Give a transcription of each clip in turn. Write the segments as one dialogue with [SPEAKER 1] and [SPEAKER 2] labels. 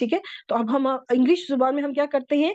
[SPEAKER 1] ٹھیک ہے. تو اب ہم انگلش زبان میں ہم کیا کرتے ہیں,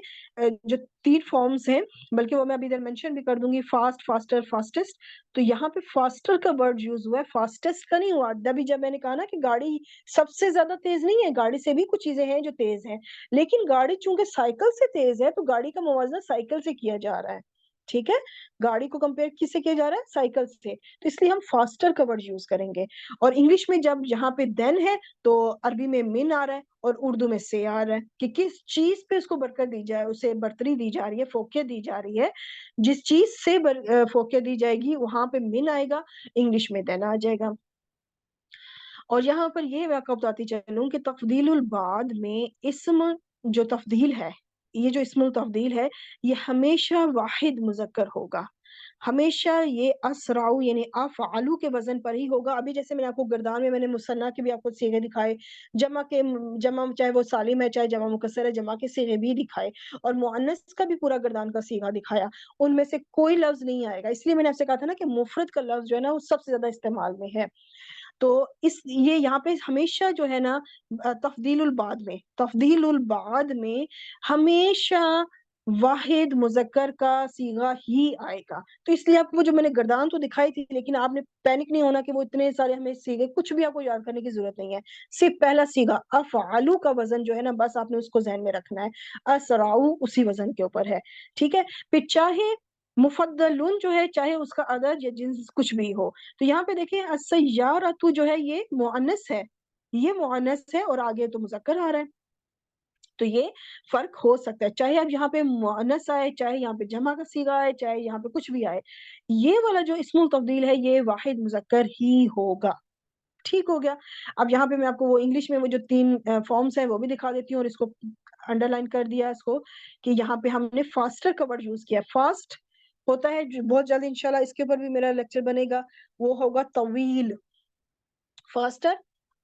[SPEAKER 1] جو 3 فارمز ہیں, بلکہ وہ میں ابھی ادھر مینشن بھی کر دوں گی, فاسٹ, فاسٹر, فاسٹسٹ. تو یہاں پہ فاسٹر کا ورڈ یوز ہوا ہے, فاسٹسٹ کا نہیں ہوا. ابھی جب میں نے کہا نا کہ گاڑی سب سے زیادہ تیز نہیں ہے, گاڑی سے بھی کچھ چیزیں ہیں جو تیز ہیں, لیکن گاڑی چونکہ سائیکل سے تیز ہے تو گاڑی کا موازنہ سائیکل سے کیا جا رہا ہے. ٹھیک ہے, گاڑی کو کمپیئر کس سے کیا جا رہا ہے, سائیکل سے. تو اس لیے ہم فاسٹر کا ورڈ یوز کریں گے. اور انگلش میں جب یہاں پہ دین ہے تو عربی میں من آ رہا ہے اور اردو میں سے آ رہا ہے, کہ کس چیز پہ اس کو برکت دی جائے, اسے برتری دی جا رہی ہے, فوقیت دی جا رہی ہے. جس چیز سے فوقیت دی جائے گی وہاں پہ من آئے گا, انگلش میں دین آ جائے گا. اور یہاں پر یہ واقعہ بتاتی چلوں کہ تفضیل البعد میں اسم جو تفضیل ہے, یہ جو اسم التفضیل ہے, یہ ہمیشہ واحد مذکر ہوگا. ہمیشہ یہ اسراؤ یعنی افعلو کے وزن پر ہی ہوگا. ابھی جیسے میں نے آپ کو گردان میں نے مثنا کے بھی آپ کو صیغے دکھائے, جمع چاہے وہ سالم ہے چاہے جمع مکسر ہے, جمع کے صیغے بھی دکھائے, اور مؤنث کا بھی پورا گردان کا صیغہ دکھایا. ان میں سے کوئی لفظ نہیں آئے گا, اس لیے میں نے آپ سے کہا تھا نا کہ مفرد کا لفظ جو ہے نا وہ سب سے زیادہ استعمال میں ہے. تو یہ یہاں پہ ہمیشہ جو ہے نا تفضیل البعد میں ہمیشہ واحد مذکر کا صیغہ ہی آئے گا. تو اس لیے آپ کو جو میں نے گردان تو دکھائی تھی, لیکن آپ نے پینک نہیں ہونا کہ وہ اتنے سارے ہمیں صیغے, کچھ بھی آپ کو یاد کرنے کی ضرورت نہیں ہے. صرف پہلا صیغہ افعلو کا وزن جو ہے نا, بس آپ نے اس کو ذہن میں رکھنا ہے. اسراؤ اسی وزن کے اوپر ہے. ٹھیک ہے, پھر چاہے مفضلون جو ہے, چاہے اس کا عدد یا جنس کچھ بھی ہو. تو یہاں پہ دیکھیں السیارۃ جو ہے یہ مؤنث ہے, یہ مؤنث ہے اور آگے تو مذکر آ رہا ہے. تو یہ فرق ہو سکتا ہے, چاہے اب یہاں پہ مؤنث آئے, چاہے یہاں پہ جمع کا صیغہ آئے, چاہے یہاں پہ کچھ بھی آئے, یہ والا جو اسم التفضیل ہے یہ واحد مذکر ہی ہوگا. ٹھیک ہو گیا. اب یہاں پہ میں آپ کو وہ انگلش میں وہ جو 3 فارمز ہیں وہ بھی دکھا دیتی ہوں, اور اس کو انڈر لائن کر دیا اس کو, کہ یہاں پہ ہم نے فاسٹر کا ورڈ یوز کیا. فاسٹ ہوتا ہے بہت جلدی, انشاءاللہ اس کے اوپر بھی میرا لیکچر بنے گا, وہ ہوگا طویل. فاسٹر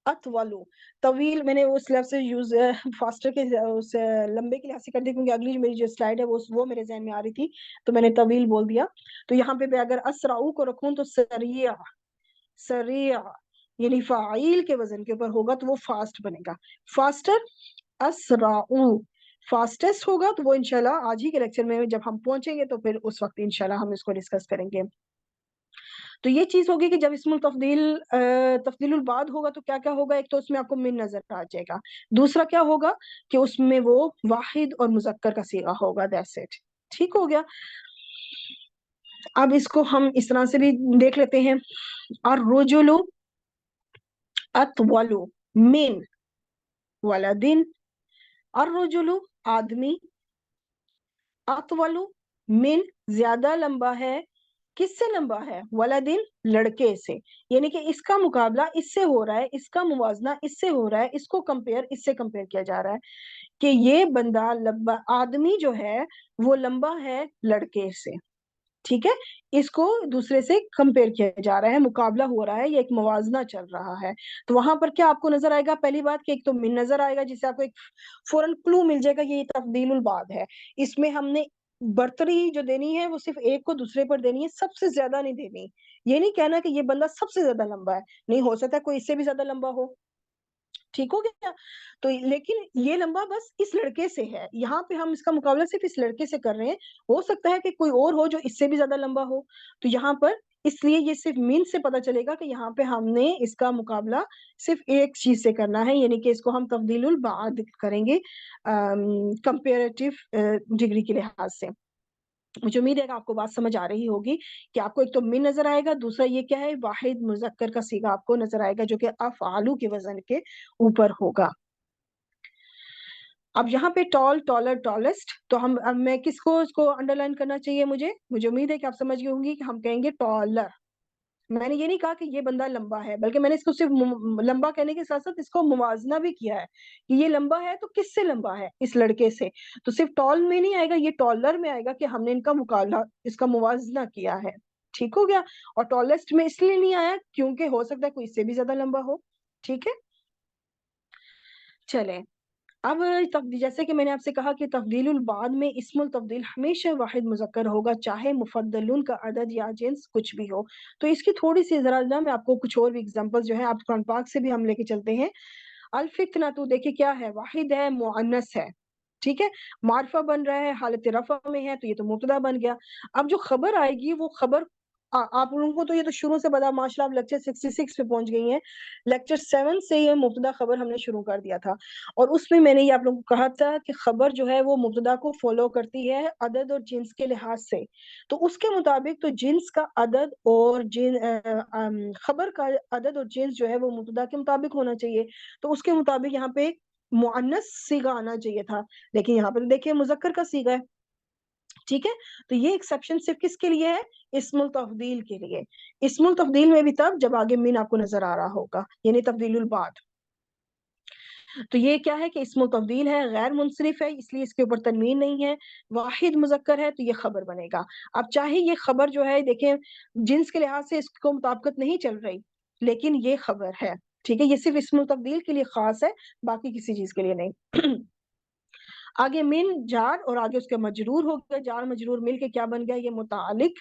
[SPEAKER 1] اطولو, طویل میں نے اس لفظ سے یوز فاسٹر کے اس لمبے کے لحاظ سے کر دی, کیونکہ اگلی میری جو سلائڈ ہے وہ میرے ذہن میں آ رہی تھی, تو میں نے طویل بول دیا. تو یہاں پہ اگر اسراؤ کو رکھوں تو سریع, سریع یعنی فاعل کے وزن کے اوپر ہوگا تو وہ فاسٹ بنے گا. فاسٹر اسراؤ, فاسٹسٹ ہوگا تو وہ انشاءاللہ آج ہی کے لیکچر میں جب ہم پہنچیں گے تو پھر اس وقت انشاءاللہ ہم اس کو ڈسکس کریں گے. تو یہ چیز ہوگی کہ جب اسم تفضیل البعد ہوگا تو کیا کیا ہوگا, ایک تو اس میں آپ کو من نظر آ جائے گا, دوسرا کیا ہوگا کہ اس میں وہ واحد اور مذکر کا صیغہ ہوگا. That's it. ٹھیک ہو گیا. اب اس کو ہم اس طرح سے بھی دیکھ لیتے ہیں. الرجل اطول من ولد, الرجل آدمی, اطول من زیادہ لمبا ہے, کس سے لمبا ہے, ولدن لڑکے سے, یعنی کہ اس کا مقابلہ اس سے ہو رہا ہے, اس کا موازنہ اس سے ہو رہا ہے, اس کو کمپیئر اس سے کمپیئر کیا جا رہا ہے کہ یہ بندہ لمبا, آدمی جو ہے وہ لمبا ہے لڑکے سے. ٹھیک ہے, اس کو دوسرے سے کمپیئر کیا جا رہا ہے, مقابلہ ہو رہا ہے, یہ ایک موازنہ چل رہا ہے. تو وہاں پر کیا آپ کو نظر آئے گا, پہلی بات کہ ایک تو من نظر آئے گا, جس سے آپ کو ایک فوراً کلو مل جائے گا کہ یہ تفضیل البعد ہے. اس میں ہم نے برتری جو دینی ہے وہ صرف ایک کو دوسرے پر دینی ہے, سب سے زیادہ نہیں دینی. یہ نہیں کہنا کہ یہ بندہ سب سے زیادہ لمبا ہے, نہیں, ہو سکتا ہے کوئی اس سے بھی زیادہ لمبا ہو. ٹھیک ہو گیا. تو لیکن یہ لمبا بس اس لڑکے سے ہے, یہاں پہ ہم اس کا مقابلہ صرف اس لڑکے سے کر رہے ہیں. ہو سکتا ہے کہ کوئی اور ہو جو اس سے بھی زیادہ لمبا ہو, تو یہاں پر اس لیے یہ صرف مین سے پتہ چلے گا کہ یہاں پہ ہم نے اس کا مقابلہ صرف ایک چیز سے کرنا ہے, یعنی کہ اس کو ہم تفضیل البعد کریں گے کمپیریٹیو ڈگری کے لحاظ سے. مجھے امید ہے کہ آپ کو بات سمجھ آ رہی ہوگی کہ آپ کو ایک تو من نظر آئے گا, دوسرا یہ کیا ہے, واحد مذکر کا صیغہ آپ کو نظر آئے گا جو کہ افعالو کے وزن کے اوپر ہوگا. اب یہاں پہ ٹال, ٹالر, ٹالسٹ, تو اب میں کس کو اس کو انڈر لائن کرنا چاہیے, مجھے امید ہے کہ آپ سمجھ گئے ہوں گی کہ ہم کہیں گے ٹالر. میں نے یہ نہیں کہا کہ یہ بندہ لمبا ہے, بلکہ میں نے اس کو صرف لمبا کہنے کے ساتھ ساتھ اس کو موازنہ بھی کیا ہے کہ یہ لمبا ہے تو کس سے لمبا ہے, اس لڑکے سے. تو صرف ٹال میں نہیں آئے گا, یہ ٹالر میں آئے گا کہ ہم نے ان کا مقابلہ, اس کا موازنہ کیا ہے. ٹھیک ہو گیا. اور ٹالسٹ میں اس لیے نہیں آیا کیونکہ ہو سکتا ہے کوئی اس سے بھی زیادہ لمبا ہو. ٹھیک ہے, چلیں. اب جیسے کہ میں نے آپ سے کہا کہ تفضیل البعد میں اسم التفضیل ہمیشہ واحد مذکر ہوگا, چاہے مفضلون کا عدد یا جنس کچھ بھی ہو. تو اس کی تھوڑی سی ذرا میں آپ کو کچھ اور بھی ایگزامپل جو ہے آپ قرآن پاک سے بھی ہم لے کے چلتے ہیں. الفتنہ تو دیکھیے کیا ہے، واحد ہے، مؤنث ہے، ٹھیک ہے، معرفہ بن رہا ہے، حالت رفع میں ہے، تو یہ تو مبتدا بن گیا۔ اب جو خبر آئے گی وہ خبر آپ لوگوں کو تو یہ تو شروع سے پتا، ماشاء اللہ لیکچر 66 پہ پہنچ گئی ہیں، لیکچر 7 سے یہ مبتدا خبر ہم نے شروع کر دیا تھا، اور اس میں میں نے یہ آپ لوگوں کو کہا تھا کہ خبر جو ہے وہ مبتدا کو فالو کرتی ہے عدد اور جنس کے لحاظ سے، تو اس کے مطابق تو جنس کا عدد اور خبر کا عدد اور جنس جو ہے وہ مبتدا کے مطابق ہونا چاہیے، تو اس کے مطابق یہاں پہ مؤنث صیغہ آنا چاہیے تھا، لیکن یہاں پہ دیکھیے مذکر کا صیغہ ہے، ٹھیک ہے، تو یہ ایکسیپشن صرف کس کے لیے ہے؟ اسم التفضیل کے لیے۔ اسم التفضیل میں بھی تب جب آگے من آپ کو نظر آ رہا ہوگا، یعنی تفضیل البعد۔ تو یہ کیا ہے کہ اسم التفضیل ہے، غیر منصرف ہے، اس لیے اس کے اوپر تنوین نہیں ہے، واحد مذکر ہے، تو یہ خبر بنے گا۔ اب چاہے یہ خبر جو ہے دیکھیں جنس کے لحاظ سے اس کو مطابقت نہیں چل رہی، لیکن یہ خبر ہے، ٹھیک ہے، یہ صرف اسم التفضیل کے لیے خاص ہے، باقی کسی چیز کے لیے نہیں۔ آگے من جار اور آگے اس کے مجرور ہو گیا، جار مجرور مل کے کیا بن گیا؟ یہ متعلق۔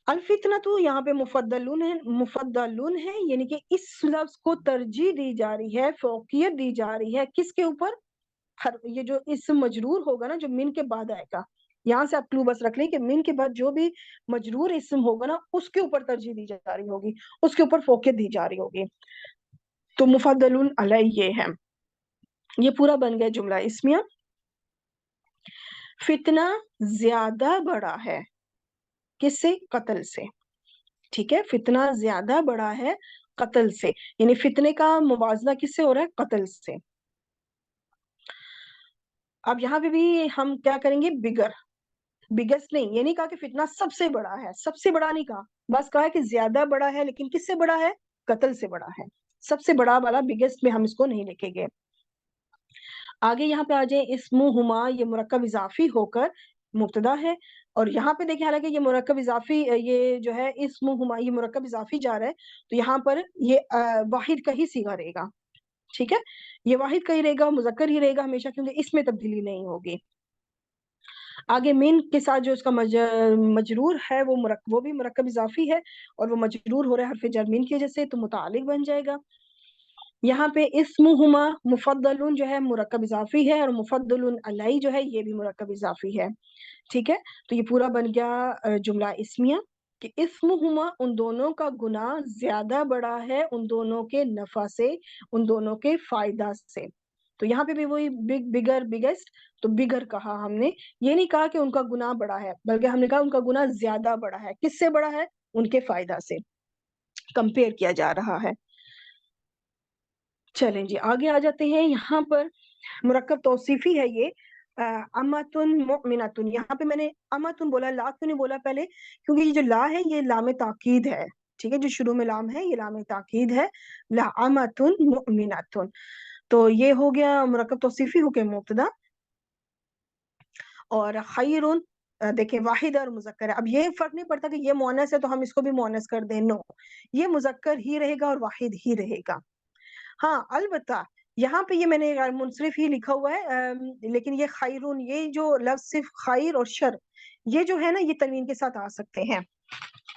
[SPEAKER 1] الفتنہ تو یہاں پہ مفضلون ہے، یعنی کہ اس لفظ کو ترجیح دی جا رہی ہے، فوقیت دی جا رہی ہے، کس کے اوپر؟ یہ جو اسم مجرور ہوگا نا، جو من کے بعد آئے گا، یہاں سے آپ کلو بس رکھ لیں کہ من کے بعد جو بھی مجرور اسم ہوگا نا، اس کے اوپر ترجیح دی جا رہی ہوگی، اس کے اوپر فوقیت دی جا رہی ہوگی، تو مفضلون علیہ یہ ہے۔ یہ پورا بن گیا جملہ اسمیہ۔ فتنہ زیادہ بڑا ہے، کس سے؟ قتل سے، ٹھیک ہے، فتنہ زیادہ بڑا ہے قتل سے، یعنی فتنے کا موازنہ کس سے ہو رہا ہے؟ قتل سے۔ اب یہاں پہ بھی ہم کیا کریں گے؟ بگیسٹ نہیں، یہ نہیں کہا کہ فتنہ سب سے بڑا ہے، سب سے بڑا نہیں کہا، بس کہا کہ زیادہ بڑا ہے، لیکن کس سے بڑا ہے؟ قتل سے بڑا ہے، سب سے بڑا والا بگیسٹ میں ہم اس کو نہیں لکھیں گے۔ آگے یہاں پہ آ جائیں، اسمہما، یہ مرکب اضافی ہو کر مبتدا ہے، اور یہاں پہ دیکھیں حالانکہ یہ مرکب اضافی، یہ جو ہے اسمہما، یہ مرکب اضافی جا رہا ہے، تو یہاں پر یہ واحد کا ہی صیغہ رہے گا، ٹھیک ہے، یہ واحد کا ہی رہے گا، مذکر ہی رہے گا ہمیشہ، کیونکہ اس میں تبدیلی نہیں ہوگی۔ آگے مین کے ساتھ جو اس کا مجرور ہے وہ بھی مرکب اضافی ہے، اور وہ مجرور ہو رہا ہے حرف جر مین کی وجہ سے، تو متعلق بن جائے گا۔ یہاں پہ اسمہما مفضلون جو ہے مرکب اضافی ہے، اور مفضلون علیہ جو ہے یہ بھی مرکب اضافی ہے، ٹھیک ہے، تو یہ پورا بن گیا جملہ اسمیہ کہ اسمہما ان دونوں کا گناہ زیادہ بڑا ہے ان دونوں کے نفع سے، ان دونوں کے فائدہ سے، تو یہاں پہ بھی وہی بگر بگیسٹ، تو بگر کہا ہم نے، یہ نہیں کہا کہ ان کا گناہ بڑا ہے، بلکہ ہم نے کہا ان کا گناہ زیادہ بڑا ہے، کس سے بڑا ہے؟ ان کے فائدہ سے، کمپیئر کیا جا رہا ہے۔ چلیں جی آگے آ جاتے ہیں، یہاں پر مرکب توصیفی ہے یہ، امتن مؤمنتن، یہاں پہ میں نے امتن بولا، لا کیوں نہیں بولا پہلے؟ کیونکہ یہ جو لا ہے یہ لام تاکید ہے، ٹھیک ہے، جو شروع میں لام ہے یہ لام تاکید ہے، لا امتن مؤمنتن، تو یہ ہو گیا مرکب توصیفی ہو کے مبتدا، اور خیرن دیکھیں واحد اور مذکر ہے، اب یہ فرق نہیں پڑتا کہ یہ مؤنث ہے تو ہم اس کو بھی مؤنث کر دیں، نو، یہ مذکر ہی رہے گا اور واحد ہی رہے گا۔ ہاں البتہ یہاں پہ یہ میں نے غیر منصرف ہی لکھا ہوا ہے، لیکن یہ خیرون، یہ جو لفظ صرف خیر اور شر، یہ جو ہے نا یہ تنوین کے ساتھ آ سکتے ہیں،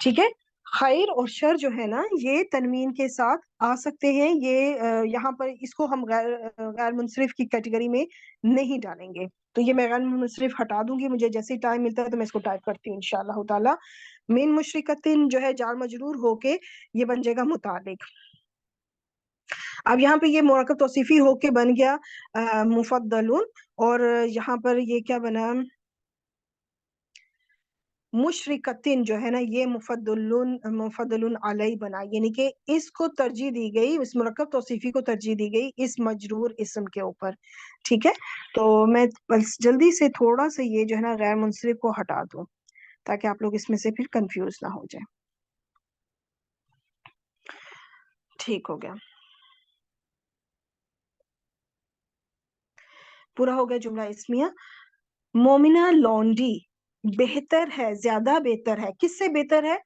[SPEAKER 1] ٹھیک ہے، خیر اور شر جو ہے نا یہ تنوین کے ساتھ آ سکتے ہیں، یہ یہاں پر اس کو ہم غیر منصرف کی کیٹیگری میں نہیں ڈالیں گے، تو یہ میں غیر منصرف ہٹا دوں گی، مجھے جیسے ٹائم ملتا ہے تو میں اس کو ٹائپ کرتی ہوں انشاءاللہ تعالی۔ من مشرکتن جو ہے جار مجرور ہو کے یہ بن جائے گا متعلق۔ اب یہاں پہ یہ مرکب توصیفی ہو کے بن گیا مفضلون، اور یہاں پر یہ کیا بنا؟ مشرکتن جو ہے نا یہ مفضلون علیہ بنا، یعنی کہ اس کو ترجیح دی گئی، اس مرکب توصیفی کو ترجیح دی گئی اس مجرور اسم کے اوپر، ٹھیک ہے، تو میں بس جلدی سے تھوڑا سا یہ جو ہے نا غیر منصرف کو ہٹا دوں تاکہ آپ لوگ اس میں سے پھر کنفیوز نہ ہو جائے، ٹھیک ہو گیا، پورا ہو گیا جملہ اسمیہ۔ مومنہ لونڈی بہتر ہے، زیادہ بہتر ہے، کس سے بہتر ہے؟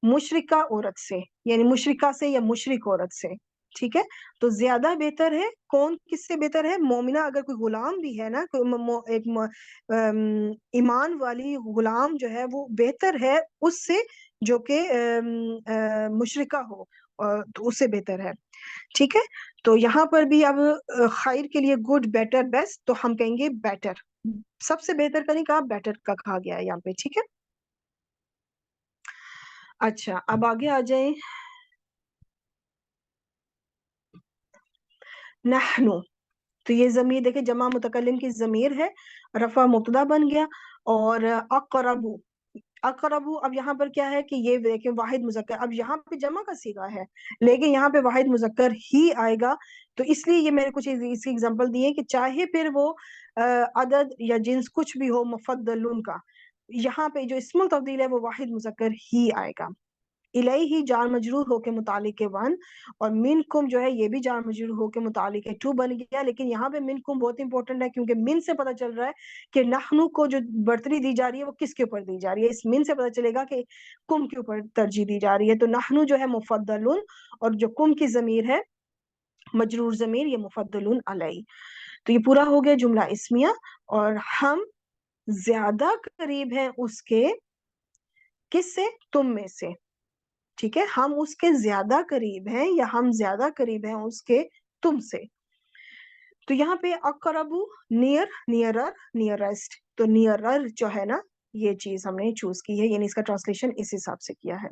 [SPEAKER 1] مشرکہ عورت سے، یعنی مشرکہ سے یا مشرک عورت سے، ٹھیک ہے، تو زیادہ بہتر ہے کون؟ کس سے بہتر ہے؟ مومنہ، اگر کوئی غلام بھی ہے نا، کوئی ایک ایمان والی غلام جو ہے وہ بہتر ہے اس سے جو کہ مشرکہ ہو، تو اس سے بہتر ہے۔ ٹھیک ہے. تو یہاں پر بھی اب خیر کے لیے گڈ بیٹر بیسٹ تو ہم کہیں گے بیٹر. سب سے بہتر کا نہیں کہا, بیٹر کا کہا گیا ہے یہاں پہ. ٹھیک ہے. اچھا اب آگے آ جائیں. نحنو, تو یہ ضمیر دیکھیں جمع متکلم کی ضمیر ہے, رفع مبتدا بن گیا. اور اقربو, اقربو اب یہاں پر کیا ہے کہ یہ دیکھیں واحد مذکر, اب یہاں پہ جمع کا صیغہ ہے لیکن یہاں پہ واحد مذکر ہی آئے گا. تو اس لیے یہ میں نے کچھ اس کی اگزامپل دی ہے کہ چاہے پھر وہ عدد یا جنس کچھ بھی ہو مفضل کا, یہاں پہ جو اسم التفضیل ہے وہ واحد مذکر ہی آئے گا. الیہ جار مجرور ہو کے متعلق ہے ون, اور منکم جو ہے یہ بھی جار مجرور ہو کے متعلق ہے ٹو بن گیا. لیکن یہاں پہ منکم بہت امپورٹنٹ ہے کیونکہ من سے پتہ چل رہا ہے کہ نحنو کو جو برتری دی جا رہی ہے وہ کس کے اوپر دی جا رہی ہے. اس من سے پتہ چلے گا کہ کم کے اوپر ترجیح دی جا رہی ہے. تو نحنو جو ہے مفضل, اور جو کم کی ضمیر ہے مجرور ضمیر یہ مفضل علیہ. تو یہ پورا ہو گیا جملہ اسمیہ. اور ہم زیادہ قریب ہیں اس کے, کس سے, تم میں سے. ٹھیک ہے, ہم اس کے زیادہ قریب ہیں یا ہم زیادہ قریب ہیں اس کے تم سے. تو یہاں پہ اقربو نیئر, نیئرر, نیئرسٹ, تو نیئرر جو ہے نا یہ چیز ہم نے چوز کی ہے, یعنی اس کا ٹرانسلیشن اس حساب سے کیا ہے.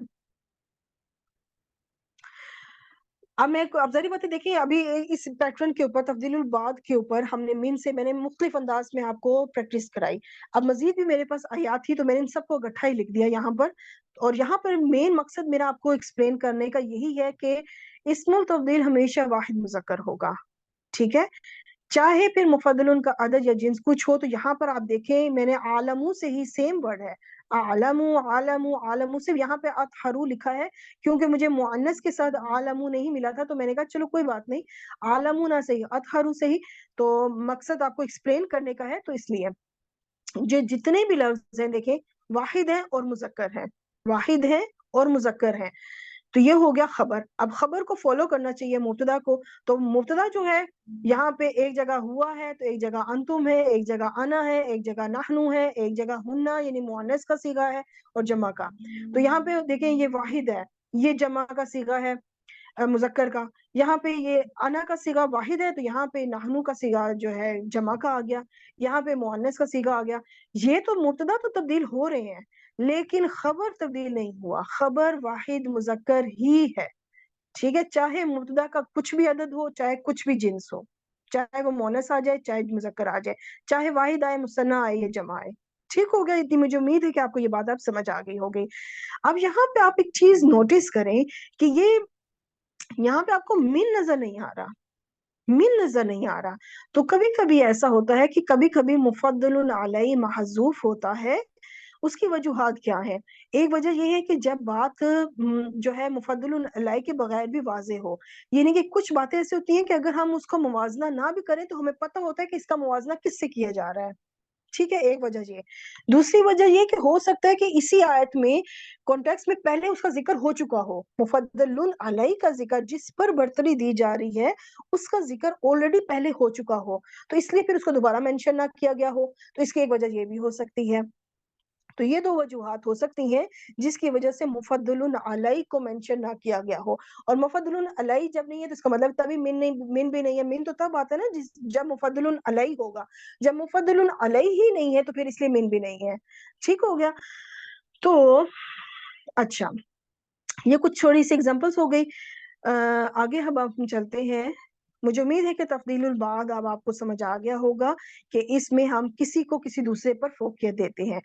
[SPEAKER 1] اب اب ذرا باتیں دیکھیں, ابھی اس پیٹرن کے اوپر تفضیل البعد کے اوپر ہم نے من سے میں نے مختلف انداز میں آپ کو پریکٹس کرائی. اب مزید بھی میرے پاس آیات تھی تو میں نے ان سب کو اکٹھا ہی لکھ دیا یہاں پر. اور یہاں پر مین مقصد میرا آپ کو ایکسپلین کرنے کا یہی ہے کہ اسم التفضیل ہمیشہ واحد مذکر ہوگا. ٹھیک ہے, چاہے پھر مفضل کا عدد یا جنس کچھ ہو. تو یہاں پر آپ دیکھیں میں نے عالمو سے ہی سیم ورڈ ہے, عالمو عالمو عالمو, صرف یہاں پہ اطہرو لکھا ہے کیونکہ مجھے مؤنث کے ساتھ عالمو نہیں ملا تھا. تو میں نے کہا چلو کوئی بات نہیں, عالمو نہ صحیح اطہرو صحیح. تو مقصد آپ کو ایکسپلین کرنے کا ہے, تو اس لیے جو جتنے بھی لفظ ہیں دیکھیں واحد ہیں اور مذکر ہیں, واحد ہیں اور مذکر ہیں. تو یہ ہو گیا خبر. اب خبر کو فالو کرنا چاہیے مبتدا کو. تو مبتدا جو ہے یہاں پہ ایک جگہ ہوا ہے, تو ایک جگہ انتم ہے, ایک جگہ انا ہے, ایک جگہ نحنو ہے, ایک جگہ ہننا یعنی مؤنث کا صیغہ ہے اور جمع کا. تو یہاں پہ دیکھیں یہ واحد ہے, یہ جمع کا صیغہ ہے مذکر کا. یہاں پہ یہ انا کا صیغہ واحد ہے, تو یہاں پہ نحنو کا صیغہ جو ہے جمع کا آ گیا, یہاں پہ مؤنث کا صیغہ آ گیا. یہ تو مبتدا تو تبدیل ہو رہے ہیں لیکن خبر تبدیل نہیں ہوا, خبر واحد مذکر ہی ہے. ٹھیک ہے, چاہے مبتدا کا کچھ بھی عدد ہو, چاہے کچھ بھی جنس ہو, چاہے وہ مؤنث آ جائے چاہے مذکر آ جائے, چاہے واحد آئے مثنیٰ آئے یا جمع آئے. ٹھیک ہو گیا, اتنی مجھے امید ہے کہ آپ کو یہ بات آپ سمجھ آ گئی ہوگی. اب یہاں پہ آپ ایک چیز نوٹس کریں کہ یہ یہاں پہ آپ کو من نظر نہیں آ رہا, من نظر نہیں آ رہا. تو کبھی کبھی ایسا ہوتا ہے کہ کبھی کبھی مفضل علیہ محذوف ہوتا ہے. اس کی وجوہات کیا ہے؟ ایک وجہ یہ ہے کہ جب بات جو ہے مفضل علیہ کے بغیر بھی واضح ہو, یعنی کہ کچھ باتیں ایسی ہوتی ہیں کہ اگر ہم اس کو موازنہ نہ بھی کریں تو ہمیں پتہ ہوتا ہے کہ اس کا موازنہ کس سے کیا جا رہا ہے. ٹھیک ہے, ایک وجہ یہ. دوسری وجہ یہ کہ ہو سکتا ہے کہ اسی آیت میں کانٹیکس میں پہلے اس کا ذکر ہو چکا ہو, مفضل علیہ کا ذکر جس پر برتری دی جا رہی ہے اس کا ذکر آلریڈی پہلے ہو چکا ہو, تو اس لیے پھر اس کو دوبارہ مینشن نہ کیا گیا ہو. تو اس کی ایک وجہ یہ بھی ہو سکتی ہے. تو یہ دو وجوہات ہو سکتی ہیں جس کی وجہ سے مفضل علیہ کو مینشن نہ کیا گیا ہو. اور مفضل علیہ جب نہیں ہے تو اس کا مطلب تبھی من نہیں, من بھی نہیں ہے. من تو تب آتا ہے نا جب مفضل علیہ ہوگا, جب مفضل علیہ ہی نہیں ہے تو پھر اس لیے من بھی نہیں ہے. ٹھیک ہو گیا. تو اچھا, یہ کچھ چھوٹی سی ایگزامپلس ہو گئی. آگے ہم چلتے ہیں. مجھے امید ہے کہ تفضیل البعد اب آپ کو سمجھ آ گیا ہوگا کہ اس میں ہم کسی کو کسی دوسرے پر فوقیت دیتے ہیں.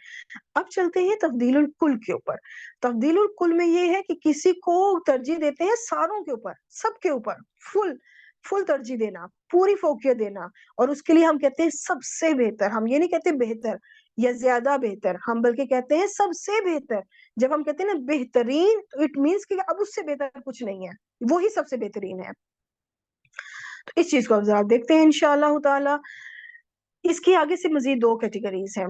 [SPEAKER 1] اب چلتے ہیں تفضیل الکل کے اوپر. تفضیل الکل میں یہ ہے کہ کسی کو ترجیح دیتے ہیں ساروں کے اوپر, سب کے اوپر فل ترجیح دینا, پوری فوقیت دینا. اور اس کے لیے ہم کہتے ہیں سب سے بہتر. ہم یہ نہیں کہتے بہتر یا زیادہ بہتر, ہم بلکہ کہتے ہیں سب سے بہتر. جب ہم کہتے ہیں نا بہترین, تو اٹ مینس کہ اب اس سے بہتر کچھ نہیں ہے, وہی سب سے بہترین ہے. تو اس چیز کو اب ذرا دیکھتے ہیں انشاءاللہ تعالی. اس کی آگے سے مزید دو کیٹیگریز ہیں.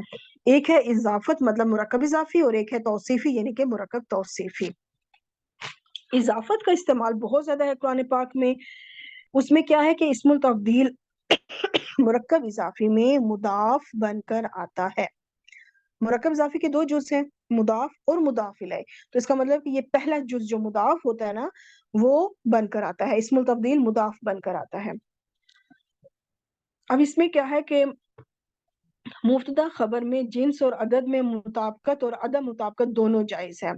[SPEAKER 1] ایک ہے اضافت مطلب مرکب اضافی, اور ایک ہے توصیفی یعنی کہ مرکب توصیفی. اضافت کا استعمال بہت زیادہ ہے قرآن پاک میں. اس میں کیا ہے کہ اسم التفضیل مرکب اضافی میں مضاف بن کر آتا ہے. مرکب اضافی کے دو جز ہیں، مضاف اور مضاف الیہ، تو اس کا مطلب کہ یہ پہلا جز جو مضاف ہوتا ہے نا وہ بن کر آتا ہے، اسم التفضیل مضاف بن کر آتا ہے۔ اب اس میں کیا ہے کہ مبتدا خبر میں جنس اور عدد میں مطابقت اور عدم مطابقت دونوں جائز ہے۔